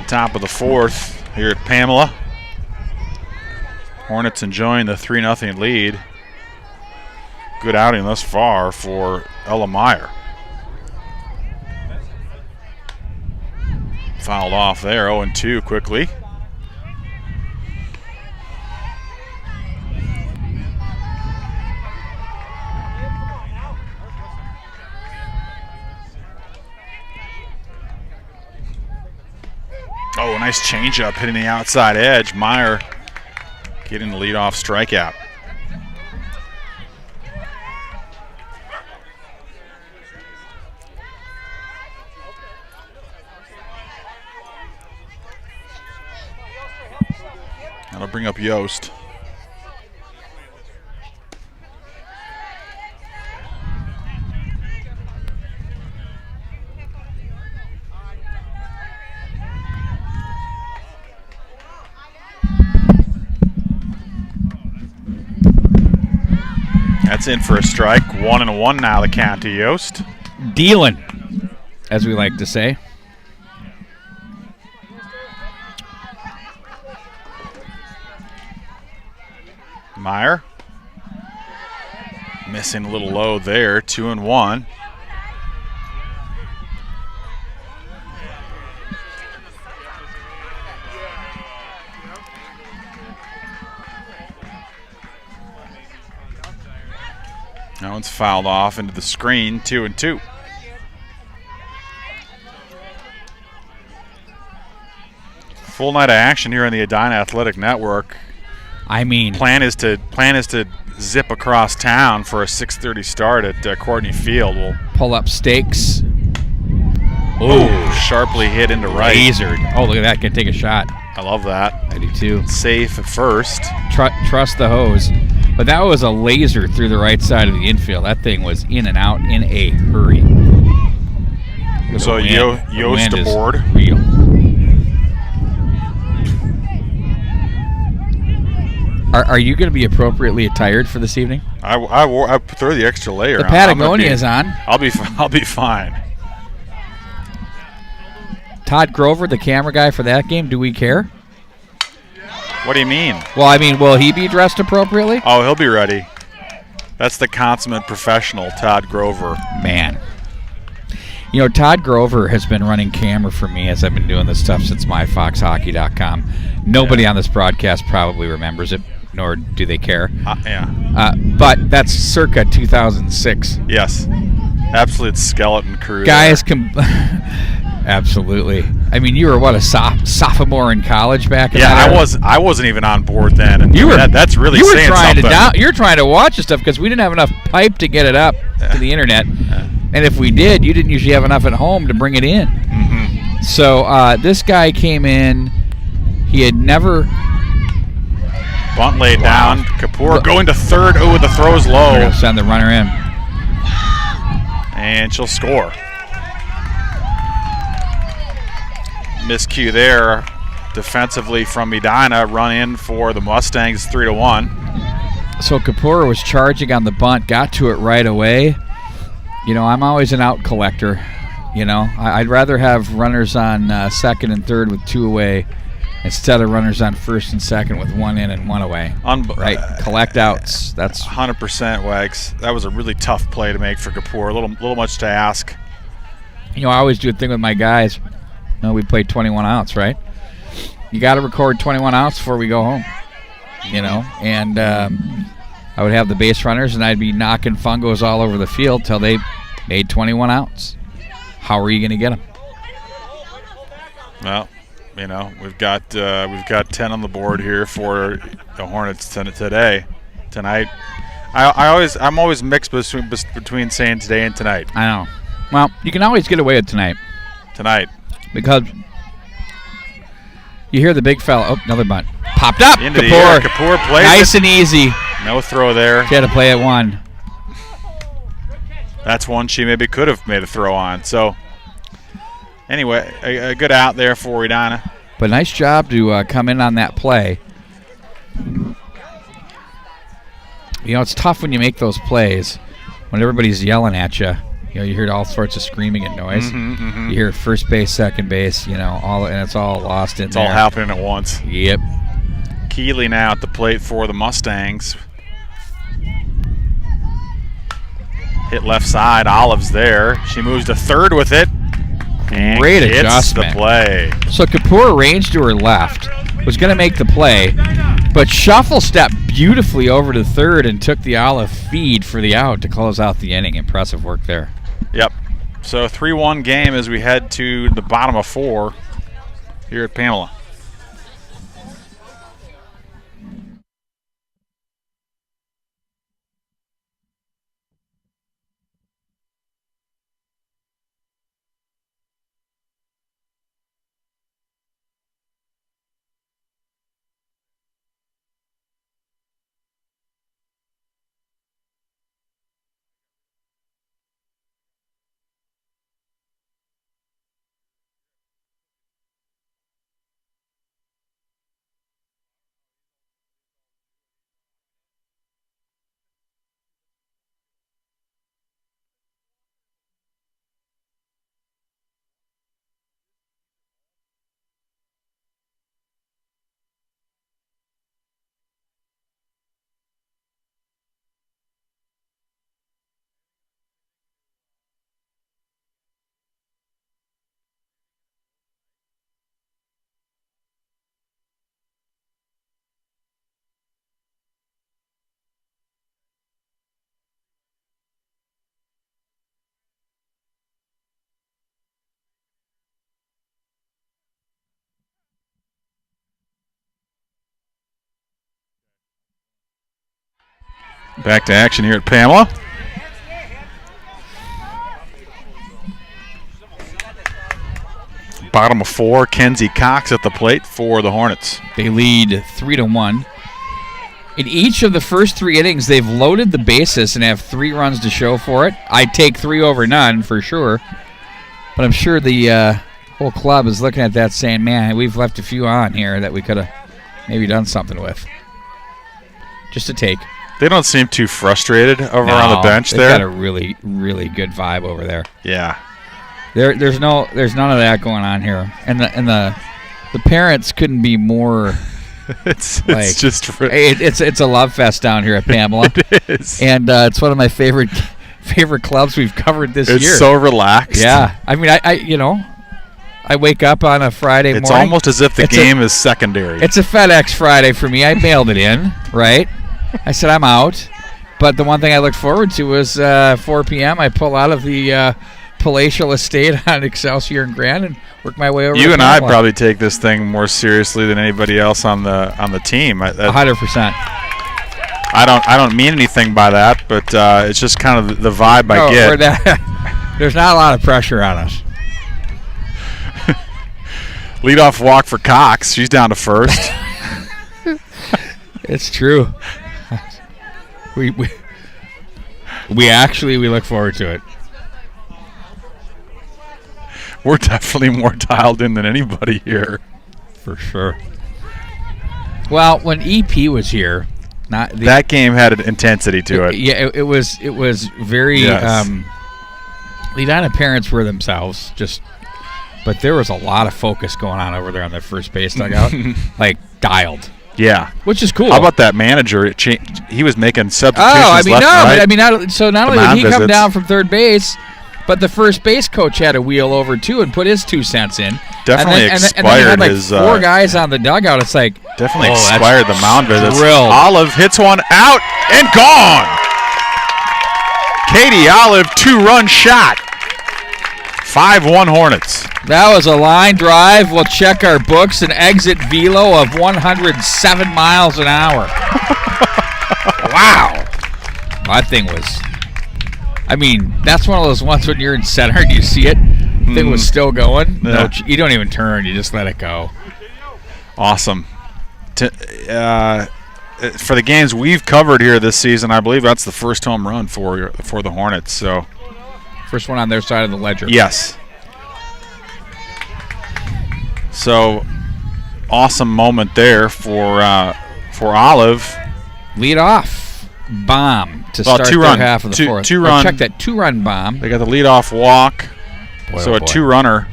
Top of the 4th here at Pamela. Hornets enjoying the 3-0 lead. Good outing thus far for Ella Meyer. Fouled off there, 0-2 quickly. Oh, nice changeup hitting the outside edge. Meyer getting the leadoff strikeout. That'll bring up Yost. That's in for a strike. 1-1 now, the count to Yost. Dealing, as we like to say. Meyer. Missing a little low there. 2-1. That one's fouled off into the screen, 2-2. Full night of action here on the Edina Athletic Network. I mean, plan is to zip across town for a 6:30 start at Courtney Field. We'll pull up stakes. Oh, sharply hit into right. Lasered. Oh, look at that. Can take a shot. I love that. I do too. Safe at first. Trust the hose. But that was a laser through the right side of the infield. That thing was in and out in a hurry. So Yost aboard. Real. Are you going to be appropriately attired for this evening? I throw the extra layer. The Patagonia is on. I'll be fine. Todd Grover, the camera guy for that game. Do we care? What do you mean? Well, I mean, will he be dressed appropriately? Oh, he'll be ready. That's the consummate professional, Todd Grover. Man. You know, Todd Grover has been running camera for me as I've been doing this stuff since myfoxhockey.com. Nobody on this broadcast probably remembers it, nor do they care. But that's circa 2006. Yes. Absolute skeleton crew. Guys absolutely. I mean, you were what, a sophomore in college back in that era? I wasn't even on board then, and that's really you were saying trying something. You're trying to watch the stuff because we didn't have enough pipe to get it up to the internet, and if we did, you didn't usually have enough at home to bring it in. Mm-hmm. So this guy came in. He had never. Bunt laid down. Kapoor going to third. Oh, the throw's low. Send the runner in, and she'll score. Miscue there defensively from Edina. Run in for the Mustangs, 3-1. So Kapoor was charging on the bunt, got to it right away. You know, I'm always an out collector. You know, I'd rather have runners on second and third with 2 away instead of runners on first and second with 1 in and 1 away. Right, collect outs. That's 100%, Wags. That was a really tough play to make for Kapoor. A little much to ask. You know, I always do a thing with my guys. No, we played 21 outs, right? You got to record 21 outs before we go home, you know. And I would have the base runners, and I'd be knocking fungos all over the field till they made 21 outs. How are you going to get them? Well, you know, we've got 10 on the board here for the Hornets tonight. I'm always mixed between saying today and tonight. I know. Well, you can always get away with tonight. Because you hear the big fella. Oh, another bunt. Popped up. Into the air. Kapoor plays nice and easy. No throw there. She had to play at 1. That's one she maybe could have made a throw on. So, anyway, a good out there for Edina. But nice job to come in on that play. You know, it's tough when you make those plays when everybody's yelling at you. You know, you hear all sorts of screaming and noise. Mm-hmm. You hear first base, second base, you know, and it's all lost in there. It's all happening at once. Yep. Keeley now at the plate for the Mustangs. Hit left side. Olive's there. She moves to third with it. And great gets adjustment. The play. So Kapoor arranged to her left, was going to make the play, but Shuffle stepped beautifully over to third and took the Olive feed for the out to close out the inning. Impressive work there. Yep. So 3-1 game as we head to the bottom of 4 here at Pamela. Back to action here at Pamela. Bottom of 4, Kenzie Cox at the plate for the Hornets. They lead 3-1. In each of the first 3 innings, they've loaded the bases and have 3 runs to show for it. I'd take 3 over none for sure. But I'm sure the whole club is looking at that saying, man, we've left a few on here that we could have maybe done something with. Just a take. They don't seem too frustrated over on the bench there. They've got a really, really good vibe over there. Yeah. There's none of that going on here. And the parents couldn't be more it's just it's a love fest down here at Pamela. It is. And it's one of my favorite clubs we've covered this year. It's so relaxed. Yeah. I mean, I wake up on a Friday morning. It's almost as if the game is secondary. It's a FedEx Friday for me. I mailed it in, right? I said I'm out. But the one thing I looked forward to was 4 p.m. I pull out of the palatial estate on Excelsior and Grand and work my way over. You and I probably take this thing more seriously than anybody else on the team. 100%. I don't mean anything by that, but it's just kind of the vibe I get. There's not a lot of pressure on us. Leadoff walk for Cox. She's down to first. It's true. We look forward to it. We're definitely more dialed in than anybody here. For sure. Well, when EP was here, that game had an intensity to it. Yeah, it was very. Yes. The Edina parents were themselves, but there was a lot of focus going on over there on the first base dugout, like dialed. Yeah, which is cool. How about that manager? He was making substitutions left and right. So not only did he come down from third base, but the first base coach had a wheel over too and put his 2 cents in. Definitely expired and then he had like his 4 guys on the dugout. It's like definitely expired the mound visits. Thrilled. Olive hits one out and gone. Katie Olive 2-run shot. 5-1 Hornets. That was a line drive. We'll check our books. An exit velo of 107 miles an hour. Wow. That thing was... I mean, that's one of those ones when you're in center and you see it. The thing was still going. Yeah. No, you don't even turn. You just let it go. Awesome. For the games we've covered here this season, I believe that's the first home run for the Hornets. So, first one on their side of the ledger. Yes. So, awesome moment there for Olive. Lead off bomb to start their half of the fourth. Check that 2-run bomb. They got the leadoff walk. A 2-runner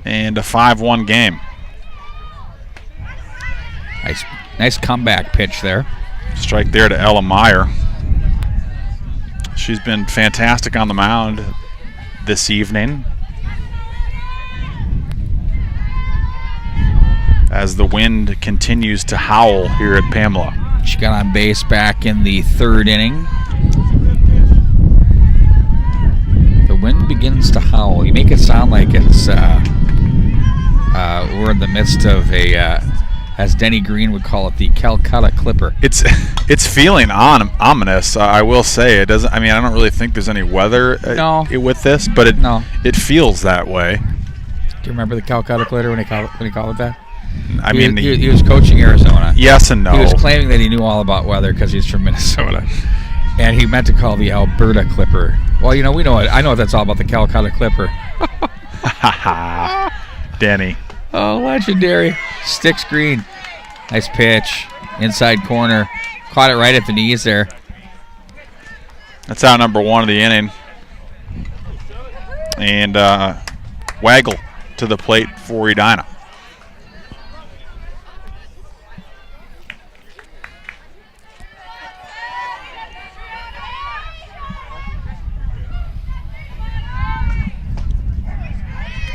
and a 5-1 game. Nice comeback pitch there. Strike there to Ella Meyer. She's been fantastic on the mound this evening. As the wind continues to howl here at Pamela. She got on base back in the 3rd inning. The wind begins to howl. You make it sound like it's we're in the midst of a, as Denny Green would call it, the Calcutta Clipper. It's feeling ominous. I will say it doesn't. I mean, I don't really think there's any weather with this, but it feels that way. Do you remember the Calcutta Clipper when he called it that? I mean, he was coaching Arizona. Yes and no. He was claiming that he knew all about weather because he's from Minnesota, and he meant to call the Alberta Clipper. Well, we know it. I know what that's all about, the Calcutta Clipper. Danny. Oh, legendary. Sticks Green. Nice pitch. Inside corner. Caught it right at the knees there. That's out number 1 of the inning. And Waggle to the plate for Edina.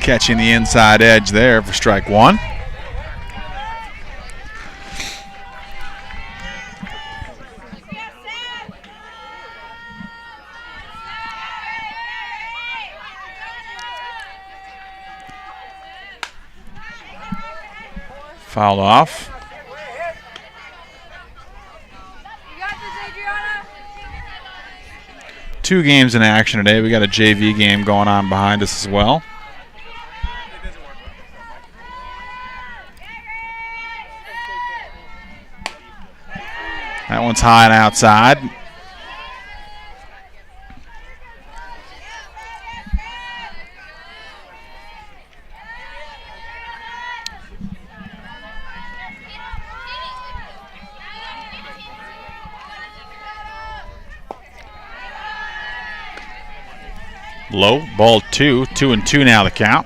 Catching the inside edge there for strike 1. Fouled off. You got this, Adriana. 2 games in action today. We got a JV game going on behind us as well. That one's high and outside. Low, ball 2, 2-2 now the count.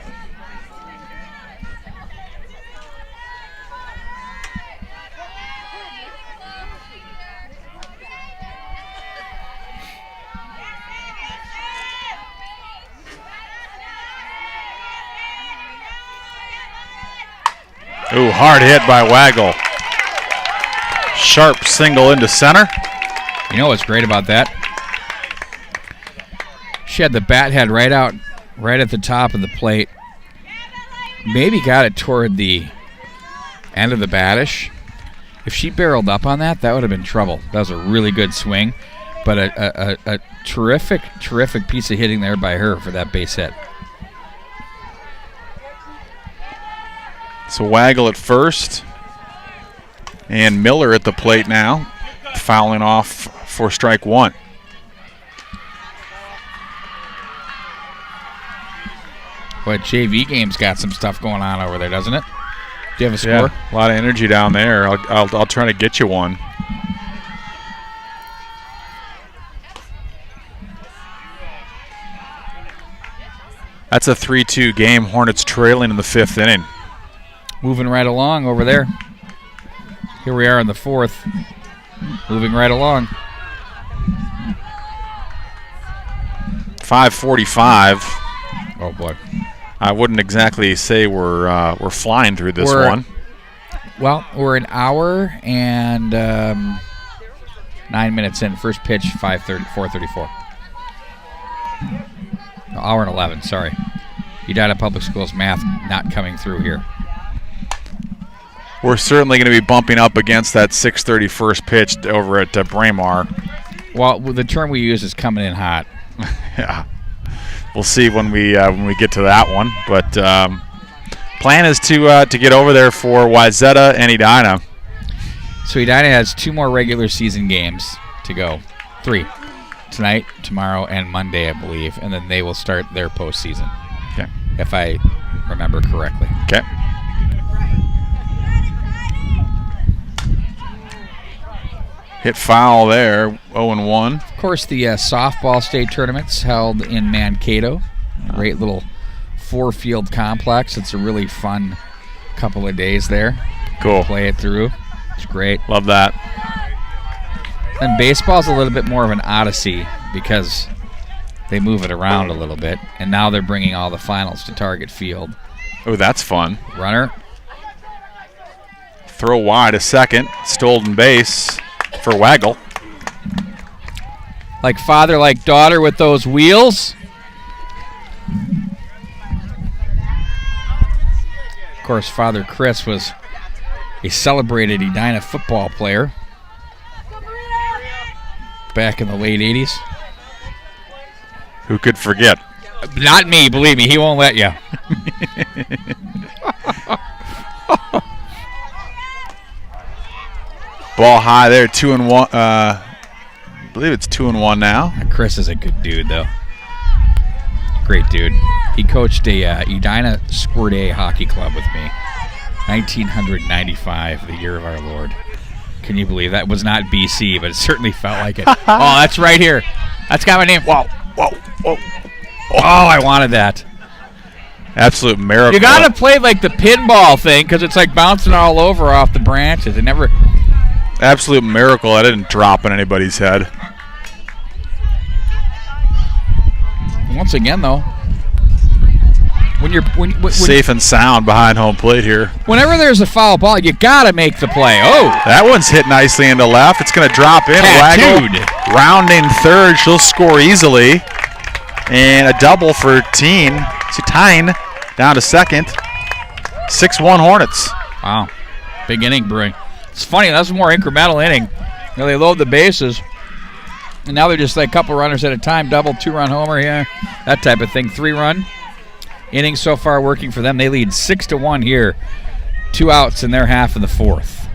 Ooh, hard hit by Waggle. Sharp single into center. You know what's great about that? She had the bat head right at the top of the plate. Maybe got it toward the end of the batish. If she barreled up on that, that would have been trouble. That was a really good swing, but a terrific piece of hitting there by her for that base hit. So Waggle at first, and Miller at the plate now, fouling off for strike 1. But JV game's got some stuff going on over there, doesn't it? Do you have a score? Yeah, a lot of energy down there. I'll try to get you one. That's a 3-2 game. Hornets trailing in the 5th inning. Moving right along over there. Here we are in the 4th. Moving right along. 5:45. Oh boy. I wouldn't exactly say we're flying through this one. Well, we're an hour and 9 minutes in. First pitch, 4:34. No, hour and 11, sorry. Edina Public Schools math not coming through here. We're certainly going to be bumping up against that 6:30 first pitch over at Braemar. Well, the term we use is coming in hot. Yeah. We'll see when we get to that one. But plan is to get over there for Wayzata and Edina. So Edina has 2 more regular season games to go. 3. Tonight, tomorrow, and Monday, I believe. And then they will start their postseason. Okay. If I remember correctly. Okay. Hit foul there, 0-1. Of course, the softball state tournament's held in Mankato. A great little 4-field complex. It's a really fun couple of days there. Cool. Play it through. It's great. Love that. And baseball's a little bit more of an odyssey because they move it around a little bit. And now they're bringing all the finals to Target Field. Oh, that's fun. Runner. Throw wide a second. Stolen base for Waggle. Like father, like daughter with those wheels. Of course, Father Chris was a celebrated Edina football player back in the late 80s. Who could forget? Not me, believe me, he won't let you. Ball high there, 2-1. I believe it's 2-1 now. Chris is a good dude, though. Great dude. He coached a Edina Squirt A hockey club with me. 1995, the year of our Lord. Can you believe that? It was not BC, but it certainly felt like it. Oh, that's right here. That's got my name. Whoa, whoa, whoa. Oh, I wanted that. Absolute miracle. You got to play like the pinball thing because it's like bouncing all over off the branches. It never... Absolute miracle I didn't drop in anybody's head. Once again, though, when you're safe and sound behind home plate here. Whenever there's a foul ball, you gotta make the play. Oh, that one's hit nicely into left. It's going to drop in. Tattooed. Waggle rounding third. She'll score easily, and a double for Tyne down to second. 6-1 Hornets. Wow, big inning, Brewing. It's funny, that's a more incremental inning. You know, they load the bases. And now they're just like a couple runners at a time, double, 2-run homer here, that type of thing. 3-run innings so far working for them. They lead 6-1 here. 2 outs in their half of the 4th.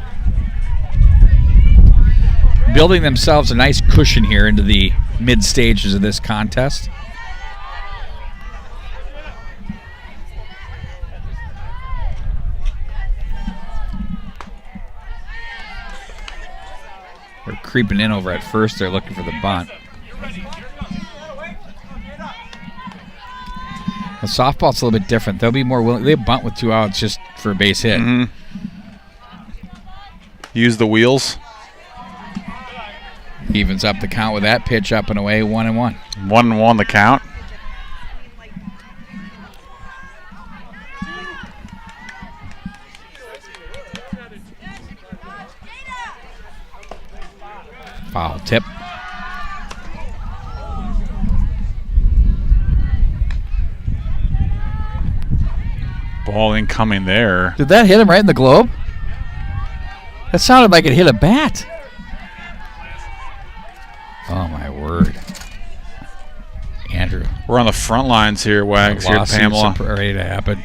Building themselves a nice cushion here into the mid stages of this contest. They're creeping in over at first. They're looking for the bunt. The softball's a little bit different. They'll be more willing. They bunt with 2 outs just for a base hit. Mm-hmm. Use the wheels. Evens up the count with that pitch, up and away, 1-1. 1-1 the count. Foul tip. Ball incoming there. Did that hit him right in the globe? That sounded like it hit a bat. Oh, my word. Andrew. We're on the front lines here, Wags, here at Pamela. Ready to happen.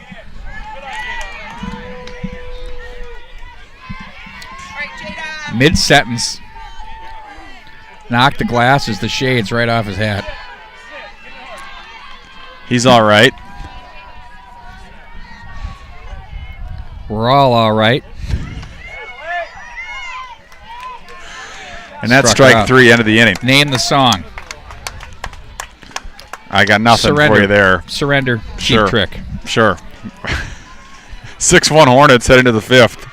Mid-sentence. Knocked the glasses, the shades right off his hat. He's all right. We're all right. And that's strike 3, end of the inning. Name the song. I got nothing Surrender. for you there. Surrender. Sure. Cheap trick. Sure. 6-1 Hornets heading to the 5th.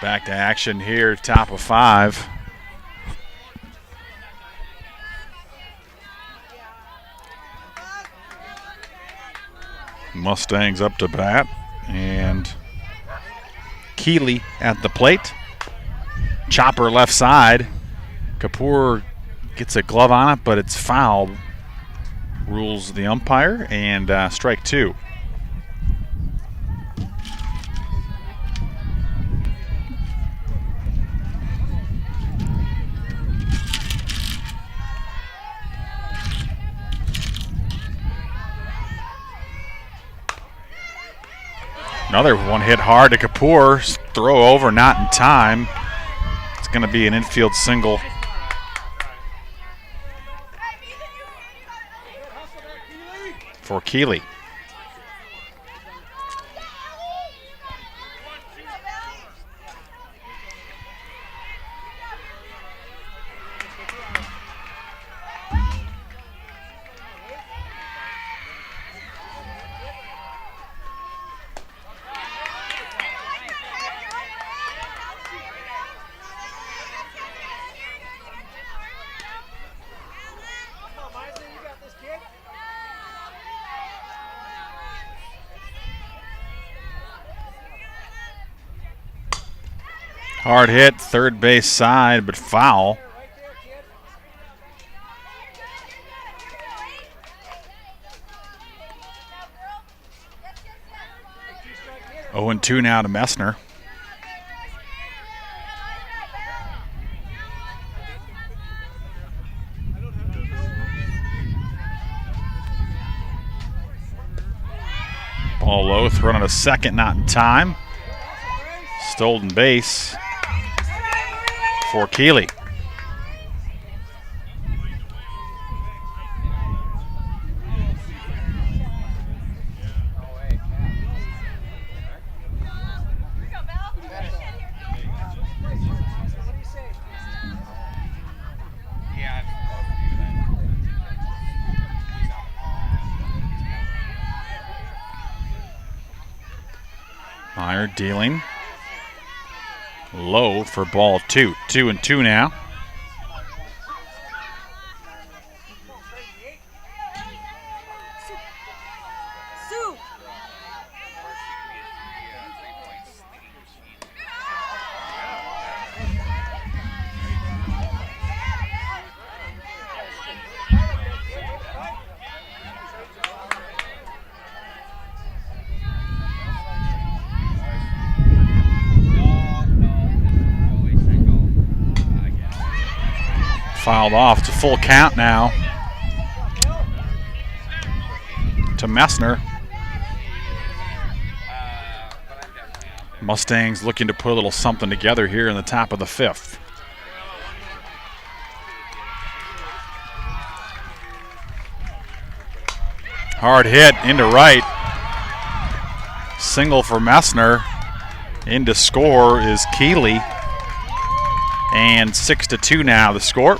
Back to action here, top of 5. Mustangs up to bat, and Keeley at the plate. Chopper left side. Kapoor gets a glove on it, but it's foul. Rules the umpire, and strike 2. Another one hit hard to Kapoor. Throw over, not in time. It's going to be an infield single. For Keeley. Hard hit, third base side, but foul. Oh, 0-2 now to Messner. Ball low, thrown on a second, not in time. Stolen base for Keeley. Meyer dealing. Low for ball 2. 2-2 now. Fouled off. It's a full count now to Messner. Mustangs looking to put a little something together here in the top of the 5th. Hard hit into right. Single for Messner. In to score is Keeley. And 6-2 now the score.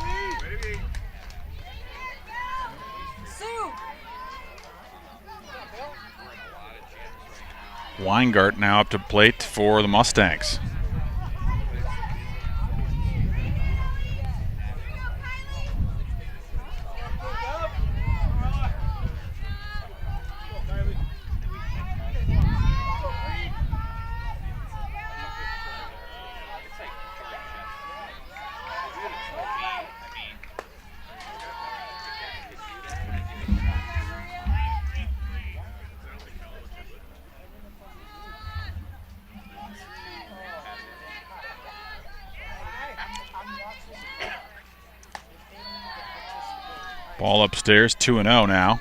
Weingart now up to plate for the Mustangs. Ball upstairs, 2-0 now.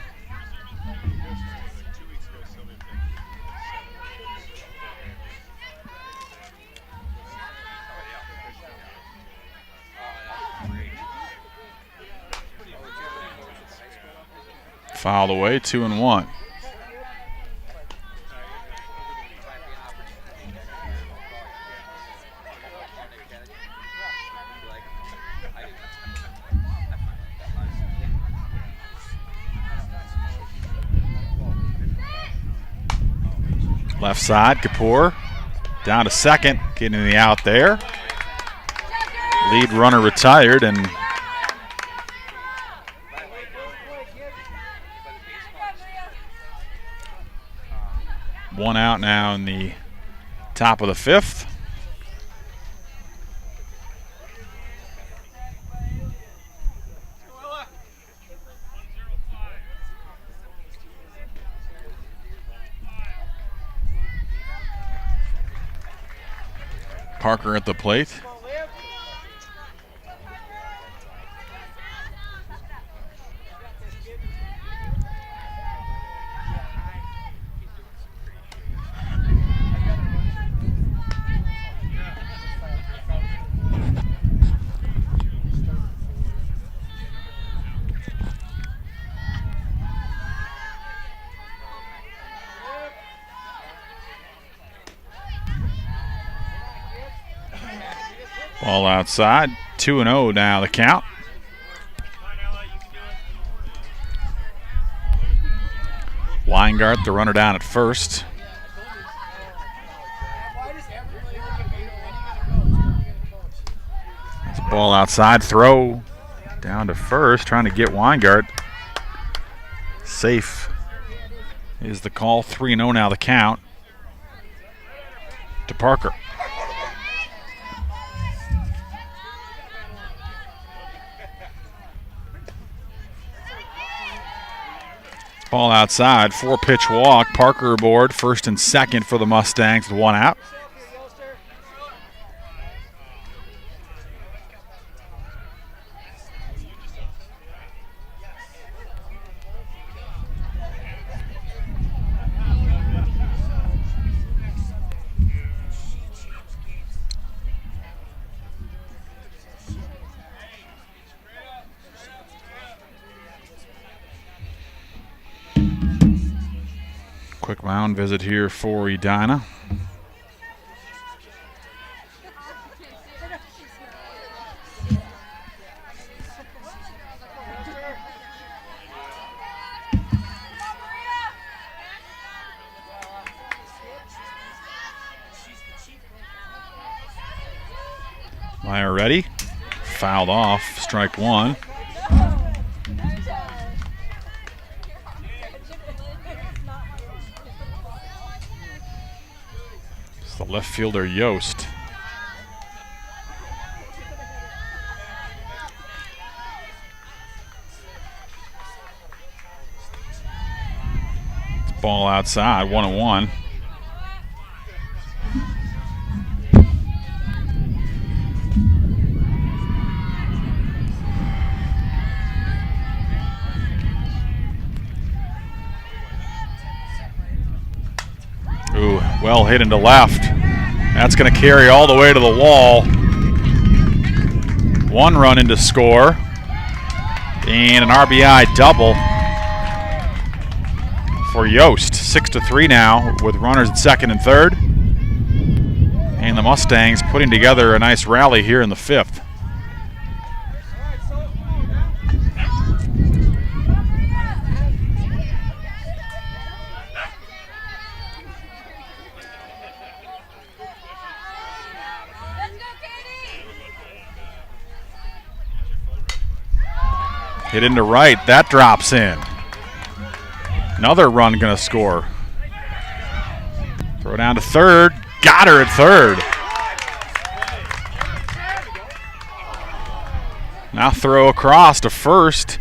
Fouled away, 2-1. Left side, Kapoor down to second, getting the out there. Lead runner retired, and one out now in the top of the 5th. Parker at the plate. Ball outside, 2-0 now the count. Weingart, the runner down at first. That's a ball outside, throw down to first, trying to get Weingart. Safe is the call, 3-0 now the count to Parker. Ball outside, 4-pitch walk. Parker aboard, first and second for the Mustangs with 1 out. Quick mound visit here for Edina. Meyer ready. Fouled off, strike 1. It's the left fielder, Yost. Ball outside, 1-1. Ooh, well hit into left. That's going to carry all the way to the wall. 1 run into score. And an RBI double for Yost. 6-3 now with runners at second and third. And the Mustangs putting together a nice rally here in the 5th. Hit into right, that drops in. Another run gonna score. Throw down to third, got her at third. Now throw across to first.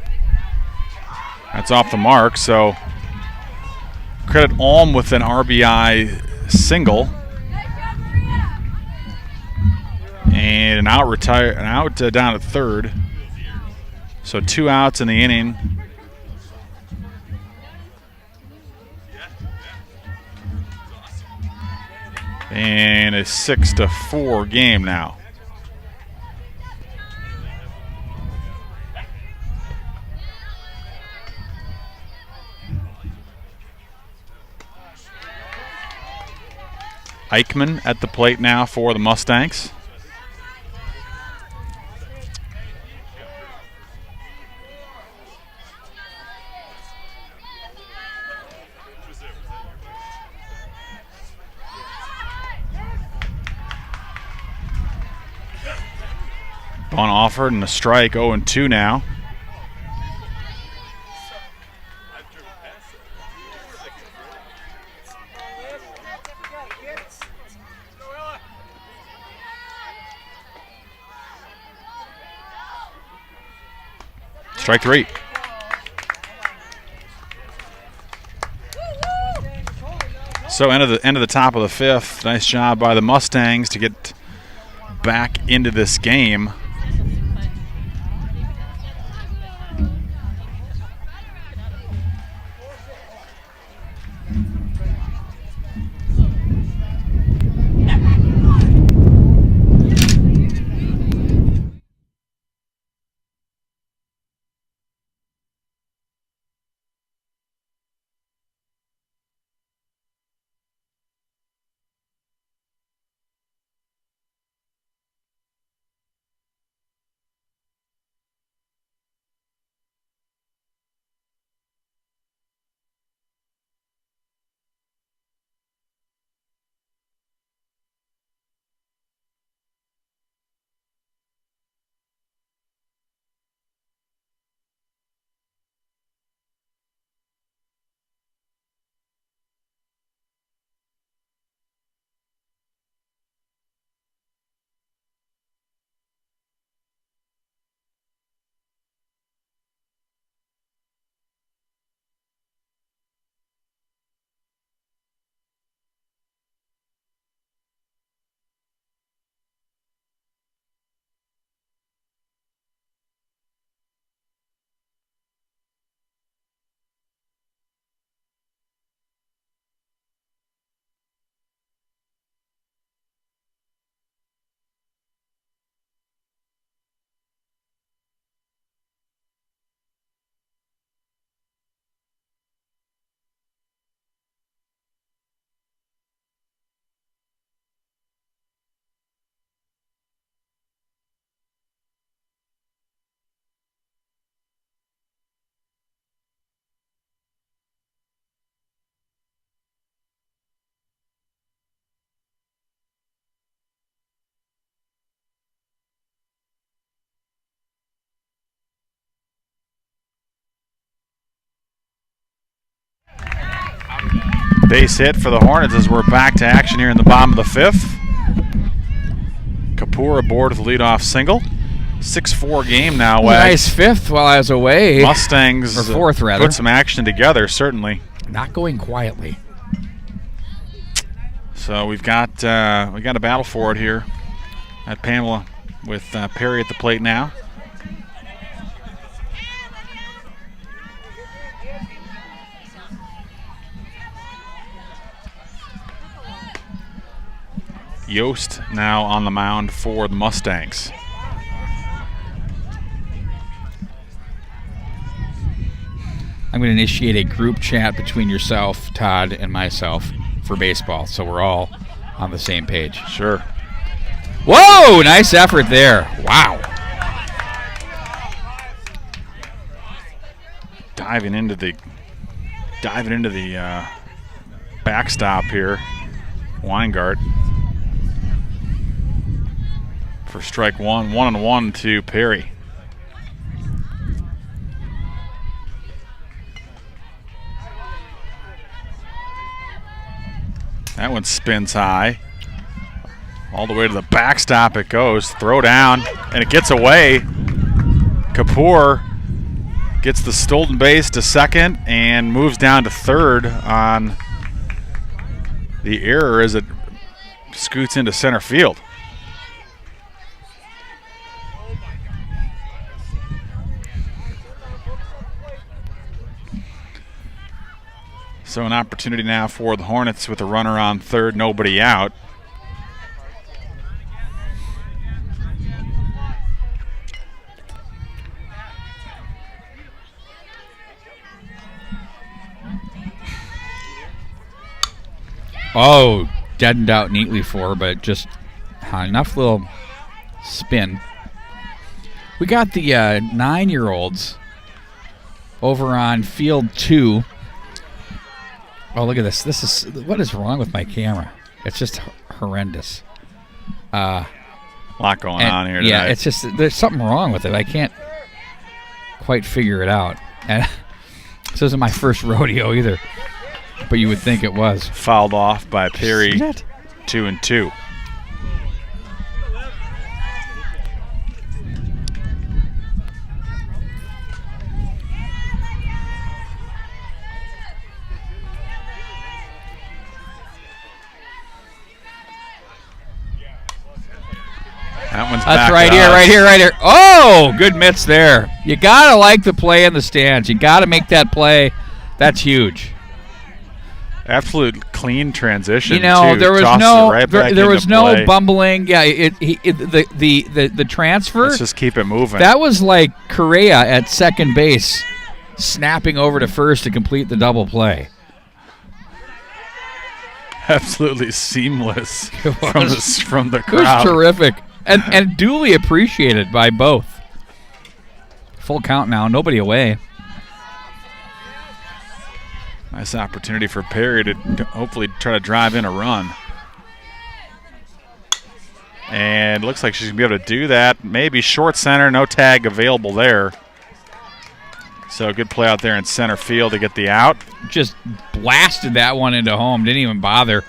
That's off the mark, so credit Alm with an RBI single. And an out down at third. So 2 outs in the inning. And a 6-4 game now. Eichmann at the plate now for the Mustangs. Bunt offered and a strike, 0-2 now. Strike 3. So end of the top of the 5th. Nice job by the Mustangs to get back into this game. Base hit for the Hornets as we're back to action here in the bottom of the fifth. Kapoor aboard with the leadoff single. 6-4 game now. Nice fifth while I was away. Mustangs or fourth, rather. Put some action together, certainly. Not going quietly. So we got a battle for it here at Pamela with Perry at the plate now. Yost now on the mound for the Mustangs. I'm going to initiate a group chat between yourself, Todd, and myself for baseball, so we're all on the same page. Sure. Whoa! Nice effort there. Wow. Diving into the backstop here. Weingart for strike one. 1-1 to Perry. That one spins high. All the way to the backstop it goes. Throw down, and it gets away. Kapoor gets the stolen base to second and moves down to third on the error as it scoots into center field. So an opportunity now for the Hornets with a runner on third, nobody out. Oh, deadened out neatly for, but just enough little spin. We got the 9-year-olds over on field 2. Oh, look at this. What is wrong with my camera? It's just horrendous. A lot going on here tonight. Yeah, it's just, there's something wrong with it. I can't quite figure it out. And this isn't my first rodeo either, but you would think it was. Fouled off by Perry. 2-2. That one's That's back right here. Oh, good mitts there. You got to like the play in the stands. You got to make that play. That's huge. Absolute clean transition. You know, too. there was no play. bumbling. Yeah, the transfer. Let's just keep it moving. That was like Correa at second base, snapping over to first to complete the double play. Absolutely seamless from the crowd. It was terrific. And duly appreciated by both. Full count now, nobody away. Nice opportunity for Perry to hopefully try to drive in a run. And looks like she's going to be able to do that. Maybe short center, no tag available there. So good play out there in center field to get the out. Just blasted that one into home. Didn't even bother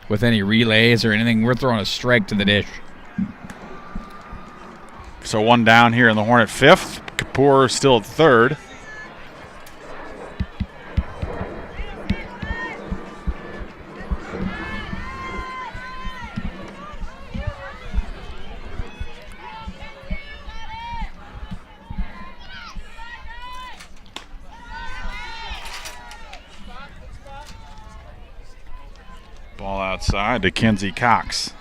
with any relays or anything. We're throwing a strike to the dish. So one down here in the Hornet fifth. Kapoor still at third. Ball outside to Kenzie Cox.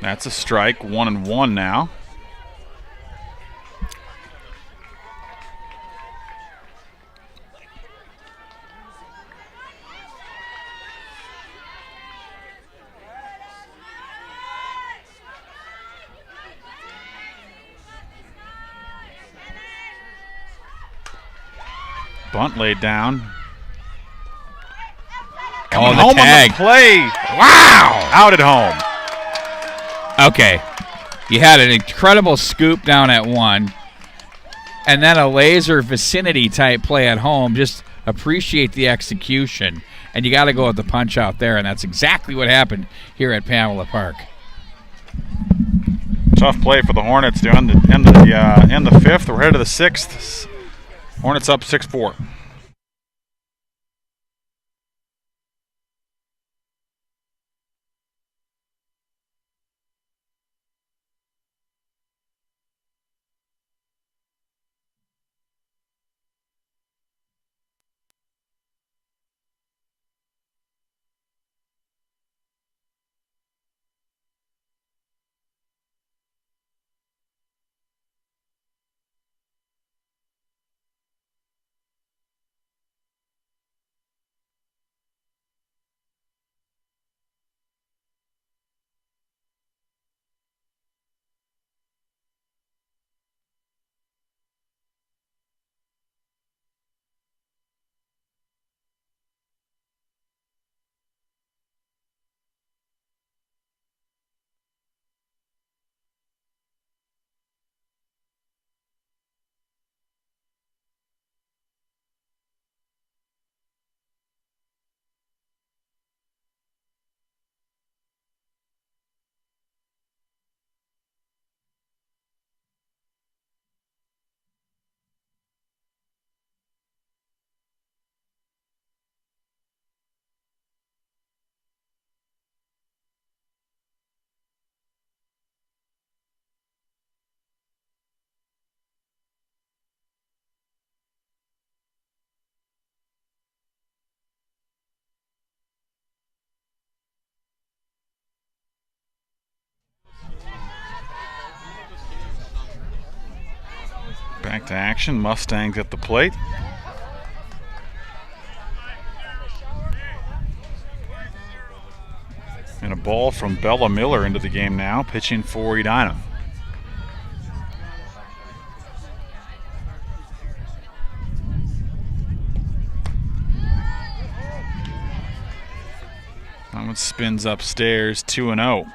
That's a strike, 1-1 now. Bunt laid down. Oh, the home tag. on the play. Wow. Out at home. Okay. You had an incredible scoop down at 1, and then a laser vicinity type play at home. Just appreciate the execution, and you got to go with the punch out there, and that's exactly what happened here at Pamela Park. Tough play for the Hornets to end the fifth. We're headed to the sixth. Hornets up 6-4. Back to action. Mustangs at the plate. And a ball from Bella Miller into the game now, pitching for Edina. That one spins upstairs, 2-0.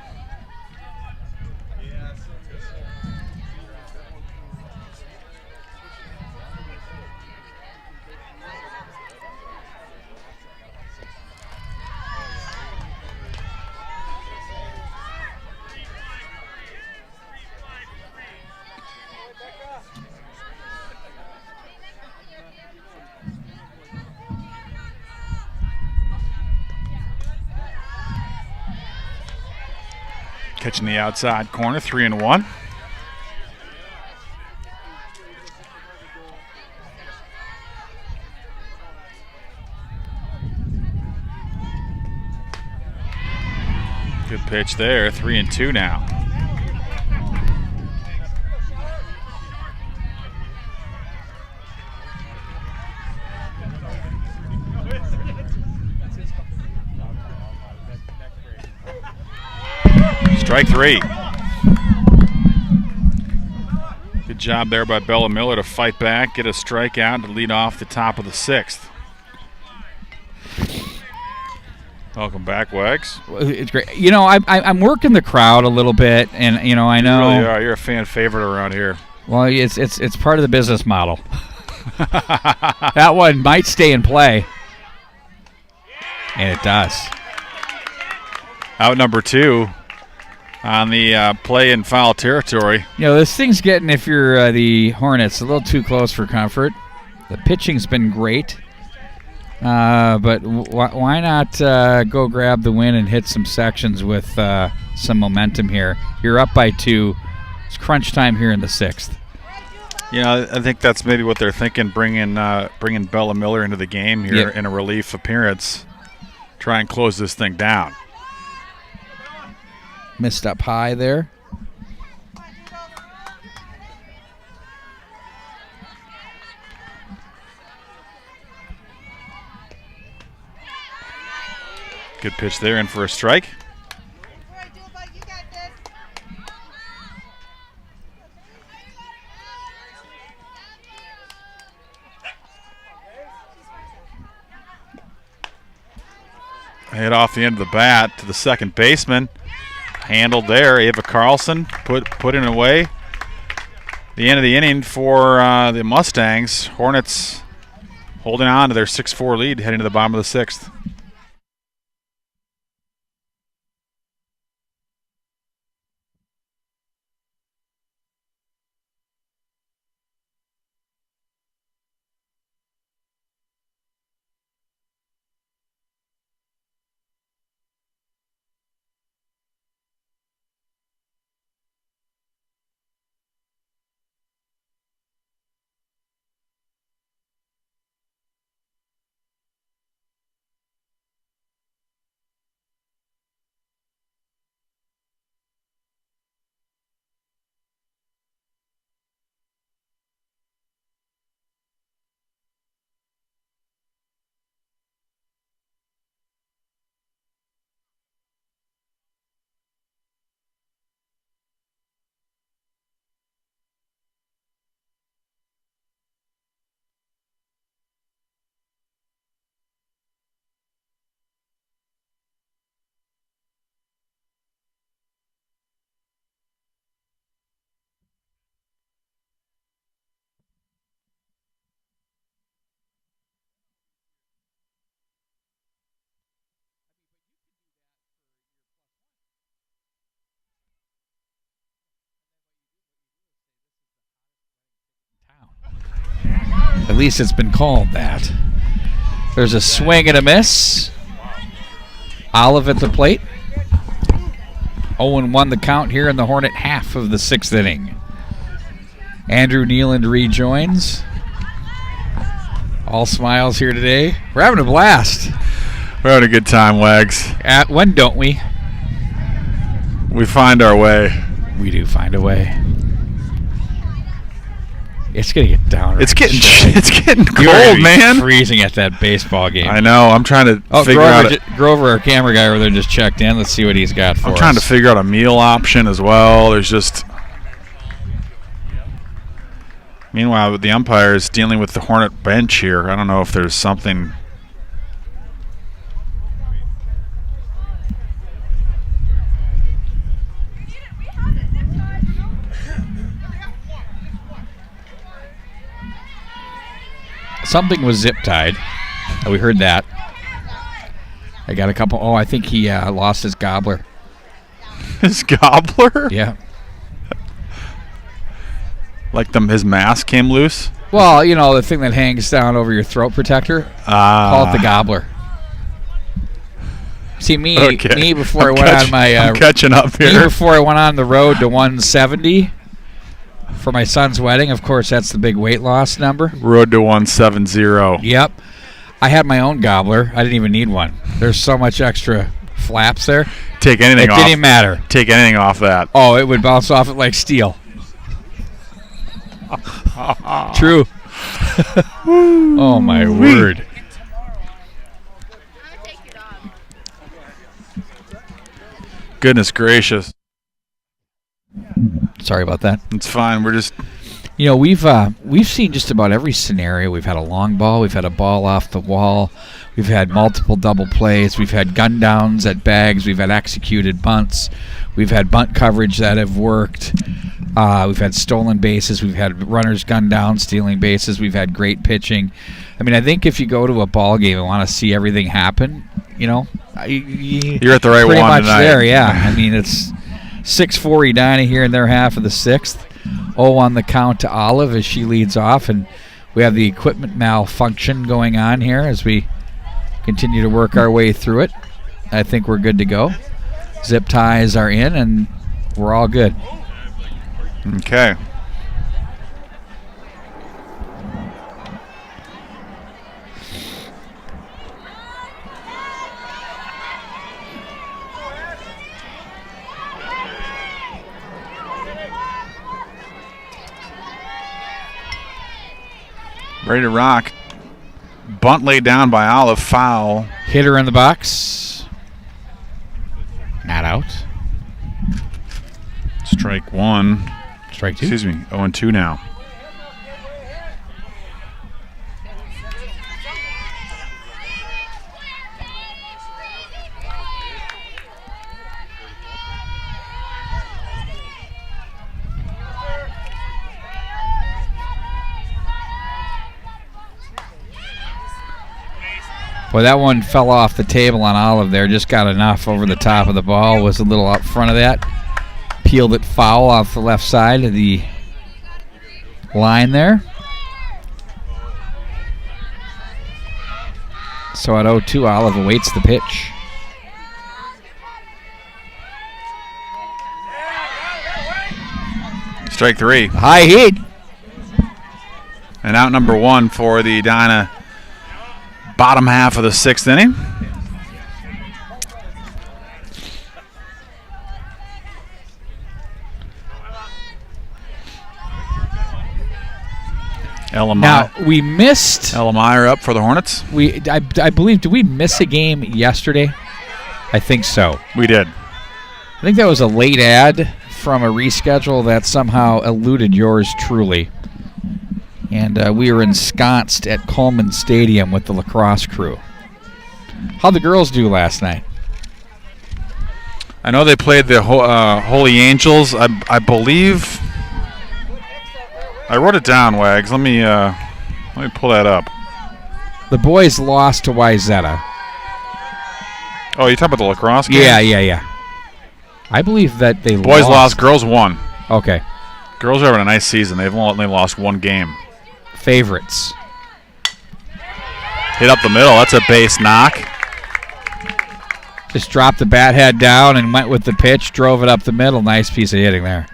Catching the outside corner, 3-1. Good pitch there, 3-2 now. Strike 3. Good job there by Bella Miller to fight back, get a strikeout to lead off the top of the 6th. Welcome back, Wags. It's great. You know, I'm working the crowd a little bit, and you know, I know you really are. You're a fan favorite around here. Well, it's part of the business model. That one might stay in play, and it does. Out number 2 on the play in foul territory. You know, this thing's getting, if you're the Hornets, a little too close for comfort. The pitching's been great. But why not go grab the win and hit some sections with some momentum here? You're up by 2. It's crunch time here in the 6th. You know, I think that's maybe what they're thinking, bringing Bella Miller into the game here in a relief appearance. Try and close this thing down. Missed up high there. Good pitch there, in for a strike. hit off the end of the bat to the second baseman. Handled there. Ava Carlson put it away. The end of the inning for the Mustangs. Hornets holding on to their 6-4 lead heading to the bottom of the sixth. At least it's been called that. There's a swing and a miss. Olive at the plate. 0-1 the count here in the Hornet half of the sixth inning. Andrew Nealand rejoins. All smiles here today. We're having a blast. We're having a good time, Wags. When don't we? We find our way. We do find a way. It's gonna get down. It's getting cold, man. Freezing at that baseball game. I know. I'm trying to figure out. Grover, our camera guy over there, just checked in. Let's see what he's got for us. I'm trying to figure out a meal option as well. There's just. Meanwhile, the umpire is dealing with the Hornet bench here. I don't know if there's something. Something was zip tied. We heard that. I got a couple. Oh, I think he lost his gobbler. His gobbler? Yeah. Like his mask came loose? Well, you know, the thing that hangs down over your throat protector. Call it the gobbler. See, me before I went on my... I'm catching up here. Me before I went on the road to 170 for my son's wedding. Of course, that's the big weight loss number. Road to 170. Yep. I had my own gobbler. I didn't even need one. There's so much extra flaps there. Take anything off. It didn't matter. Take anything off that. Oh, it would bounce off it like steel. True. Oh, my word. Goodness gracious. Sorry about that. It's fine. We're just... You know, we've seen just about every scenario. We've had a long ball. We've had a ball off the wall. We've had multiple double plays. We've had gun downs at bags. We've had executed bunts. We've had bunt coverage that have worked. We've had stolen bases. We've had runners gunned down, stealing bases. We've had great pitching. I mean, I think if you go to a ball game and want to see everything happen, you know, you're at the right one pretty much tonight. There, yeah. I mean, it's 6-4 Edina here in their half of the sixth. 0 on the count to Olive as she leads off, and we have the equipment malfunction going on here as we continue to work our way through it. I think we're good to go. Zip ties are in, and we're all good. Okay. Ready to rock. Bunt laid down by Olive. Foul. Hitter in the box. Not out. Strike one. Strike two. Excuse me. 0-2 now. Well, that one fell off the table on Olive there. Just got enough over the top of the ball. Was a little out front of that. Peeled it foul off the left side of the line there. So at 0-2, Olive awaits the pitch. Strike 3. High heat. And out number 1 for the Edina bottom half of the 6th inning. Now, we missed... Ella Meyer up for the Hornets. I believe, did we miss a game yesterday? I think so. We did. I think that was a late ad from a reschedule that somehow eluded yours truly. And we were ensconced at Coleman Stadium with the lacrosse crew. How'd the girls do last night? I know they played the Holy Angels. I believe... I wrote it down, Wags. Let me pull that up. The boys lost to Wyzetta. Oh, you talking about the lacrosse game? Yeah. I believe that they boys lost. Girls won. Okay. Girls are having a nice season. They've only lost 1 game. Favorites. Hit up the middle. That's a base knock. Just dropped the bat head down and went with the pitch. Drove it up the middle. Nice piece of hitting there.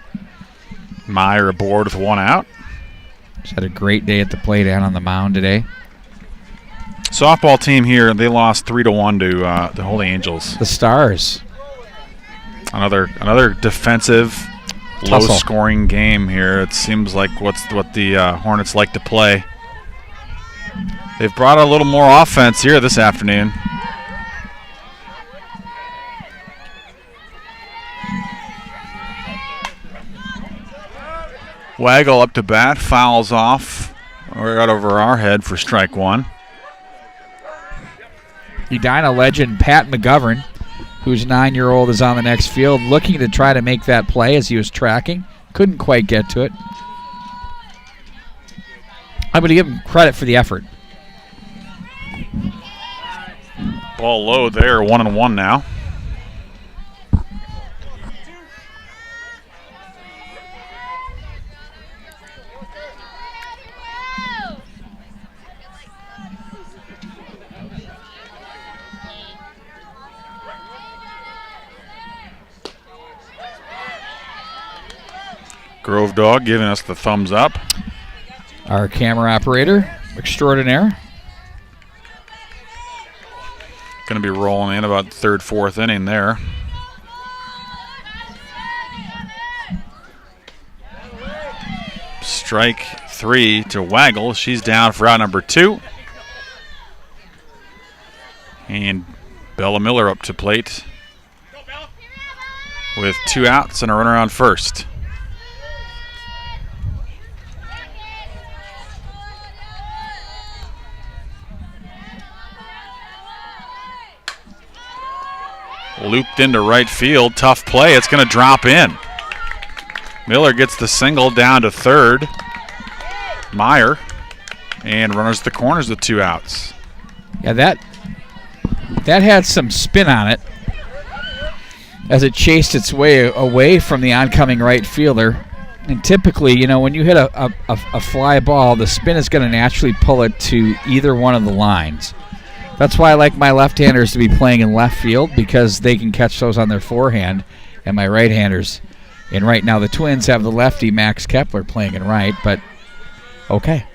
Meyer aboard with 1 out. Just had a great day at the plate and on the mound today. Softball team here, they lost 3-1 to the Holy Angels. The Stars. Another defensive, low-scoring game here. It seems like what the Hornets like to play. They've brought a little more offense here this afternoon. Waggle up to bat, fouls off. We're out over our head for strike 1. Edina legend Pat McGovern, whose 9-year-old is on the next field, looking to try to make that play as he was tracking. Couldn't quite get to it. I'm going to give him credit for the effort. Ball low there, 1-1 now. Grove Dog giving us the thumbs up. Our camera operator extraordinaire. Going to be rolling in about 3rd, 4th inning there. Strike 3 to Waggle. She's down for out number 2. And Bella Miller up to plate with 2 outs and a runner on first. Looped into right field. Tough play. It's going to drop in. Miller gets the single down to 3rd. Meyer. And runners the corners with 2 outs. Yeah, that had some spin on it as it chased its way away from the oncoming right fielder. And typically, when you hit a fly ball, the spin is going to naturally pull it to either one of the lines. That's why I like my left-handers to be playing in left field, because they can catch those on their forehand, and my right-handers. And right now the Twins have the lefty Max Kepler playing in right, but okay.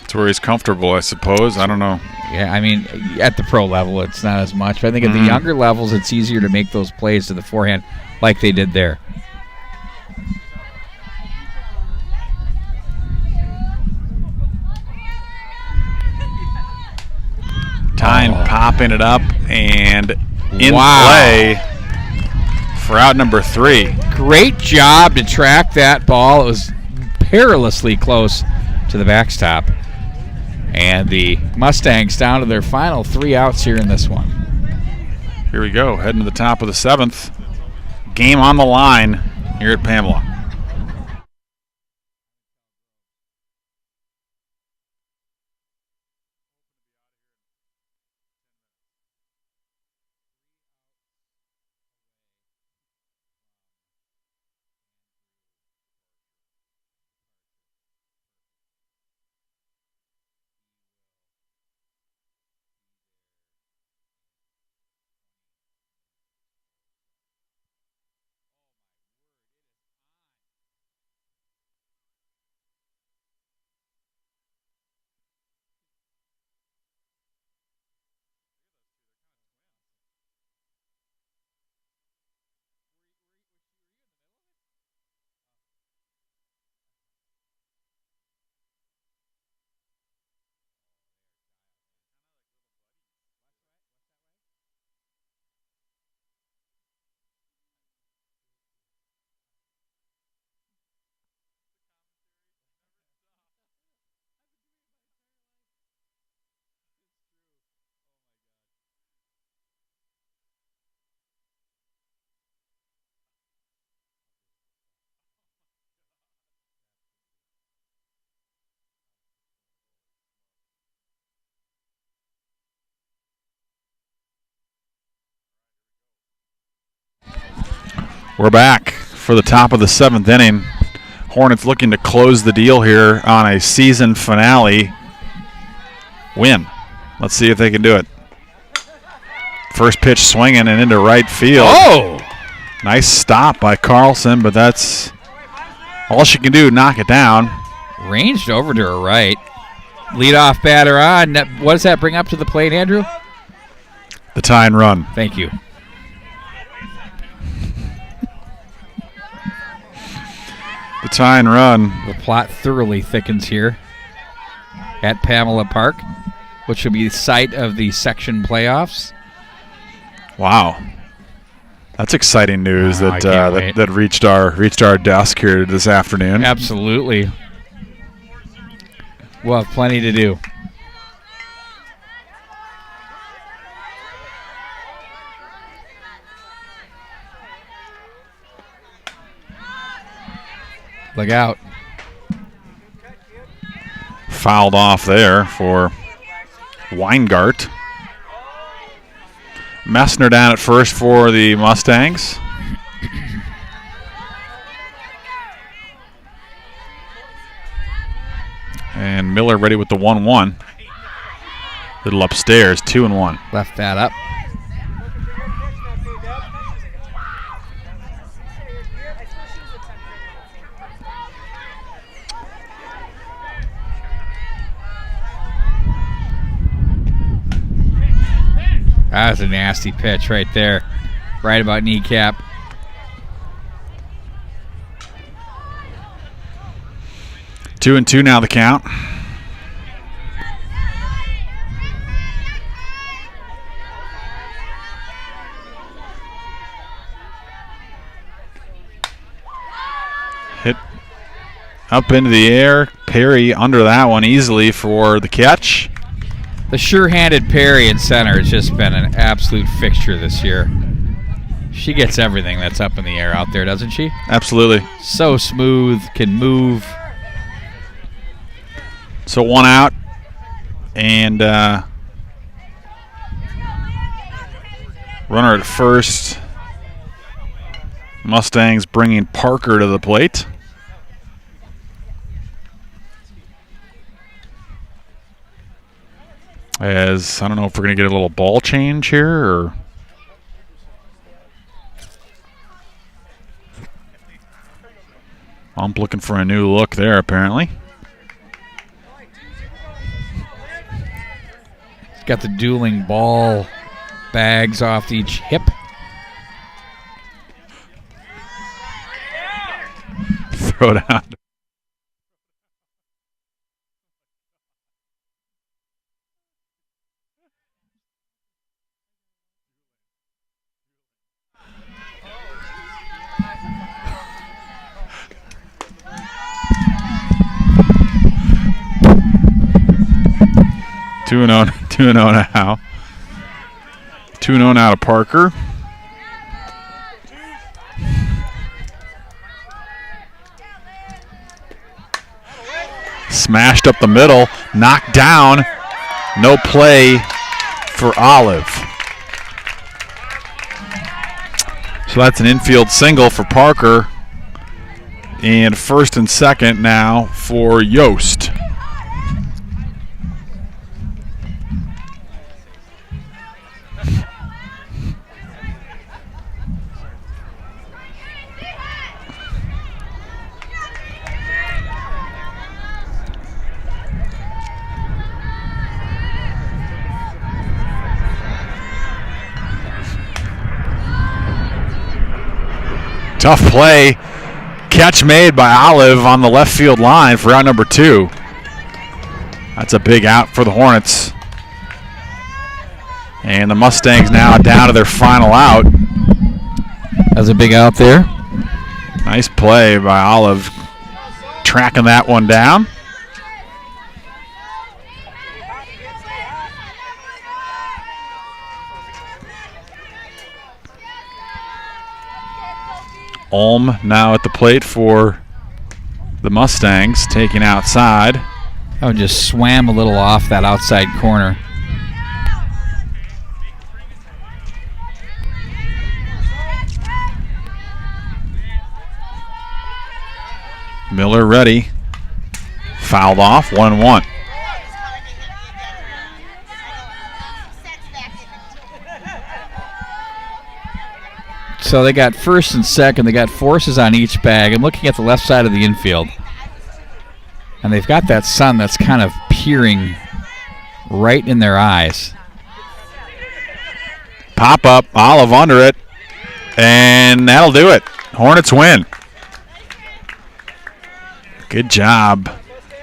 That's where he's comfortable, I suppose. I don't know. Yeah, I mean, at the pro level it's not as much. But I think at the younger levels it's easier to make those plays to the forehand like they did there. Tyne popping it up and in play for out number 3. Great job to track that ball. It was perilously close to the backstop. And the Mustangs down to their final 3 outs here in this one. Here we go, heading to the top of the 7th. Game on the line here at Pamela. We're back for the top of the 7th inning. Hornets looking to close the deal here on a season finale win. Let's see if they can do it. First pitch swinging and into right field. Oh! Nice stop by Carlson, but that's all she can do, knock it down. Ranged over to her right. Leadoff batter on. What does that bring up to the plate, Andrew? The tie and run. Thank you. The tie and run. The plot thoroughly thickens here at Pamela Park, which will be the site of the section playoffs. Wow. That's exciting news I that can't wait. that reached our desk here this afternoon. Absolutely. We'll have plenty to do. Look out. Fouled off there for Weingart. Messner down at first for the Mustangs. And Miller ready with the 1-1. Little upstairs, 2-1. Left that up. That was a nasty pitch right there. Right about kneecap. 2-2 now the count. Hit up into the air. Perry under that one easily for the catch. The sure-handed Perry in center has just been an absolute fixture this year. She gets everything that's up in the air out there, doesn't she? Absolutely. So smooth, can move. So 1 out, and runner at first. Mustangs bringing Parker to the plate. As I don't know if we're going to get a little ball change here or. I'm looking for a new look there, apparently. He's got the dueling ball bags off each hip. Throw it out. Two and oh now. 2-0 now to Parker. Smashed up the middle, knocked down. No play for Olive. So that's an infield single for Parker. And first and second now for Yost. Tough play. Catch made by Olive on the left field line for out number 2. That's a big out for the Hornets. And the Mustangs now down to their final out. That's a big out there. Nice play by Olive, tracking that one down. Ulm now at the plate for the Mustangs, taking outside. Oh, just swam a little off that outside corner. Miller ready. Fouled off, 1-1. So they got first and second. They got forces on each bag. I'm looking at the left side of the infield. And they've got that sun that's kind of peering right in their eyes. Pop up, Olive under it. And that'll do it. Hornets win. Good job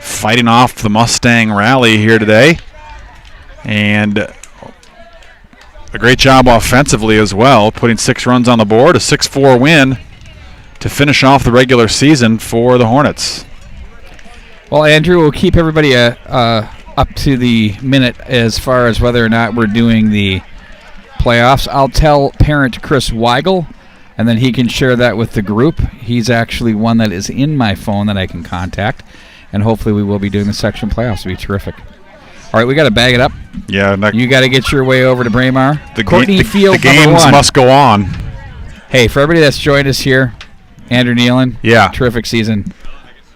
fighting off the Mustang rally here today. And a great job offensively as well, putting 6 runs on the board, a 6-4 win to finish off the regular season for the Hornets. Well, Andrew, we'll keep everybody up to the minute as far as whether or not we're doing the playoffs. I'll tell parent Chris Weigel, and then he can share that with the group. He's actually one that is in my phone that I can contact, and hopefully we will be doing the section playoffs. It'll be terrific. All right, we got to bag it up. Yeah, you got to get your way over to Braemar. The Field games must go on. Hey, for everybody that's joined us here, Andrew Nealon. Yeah, terrific season.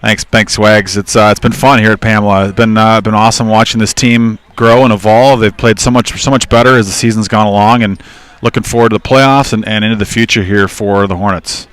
Thanks, Wags. It's been fun here at Pamela. It's been awesome watching this team grow and evolve. They've played so much better as the season's gone along, and looking forward to the playoffs and into the future here for the Hornets.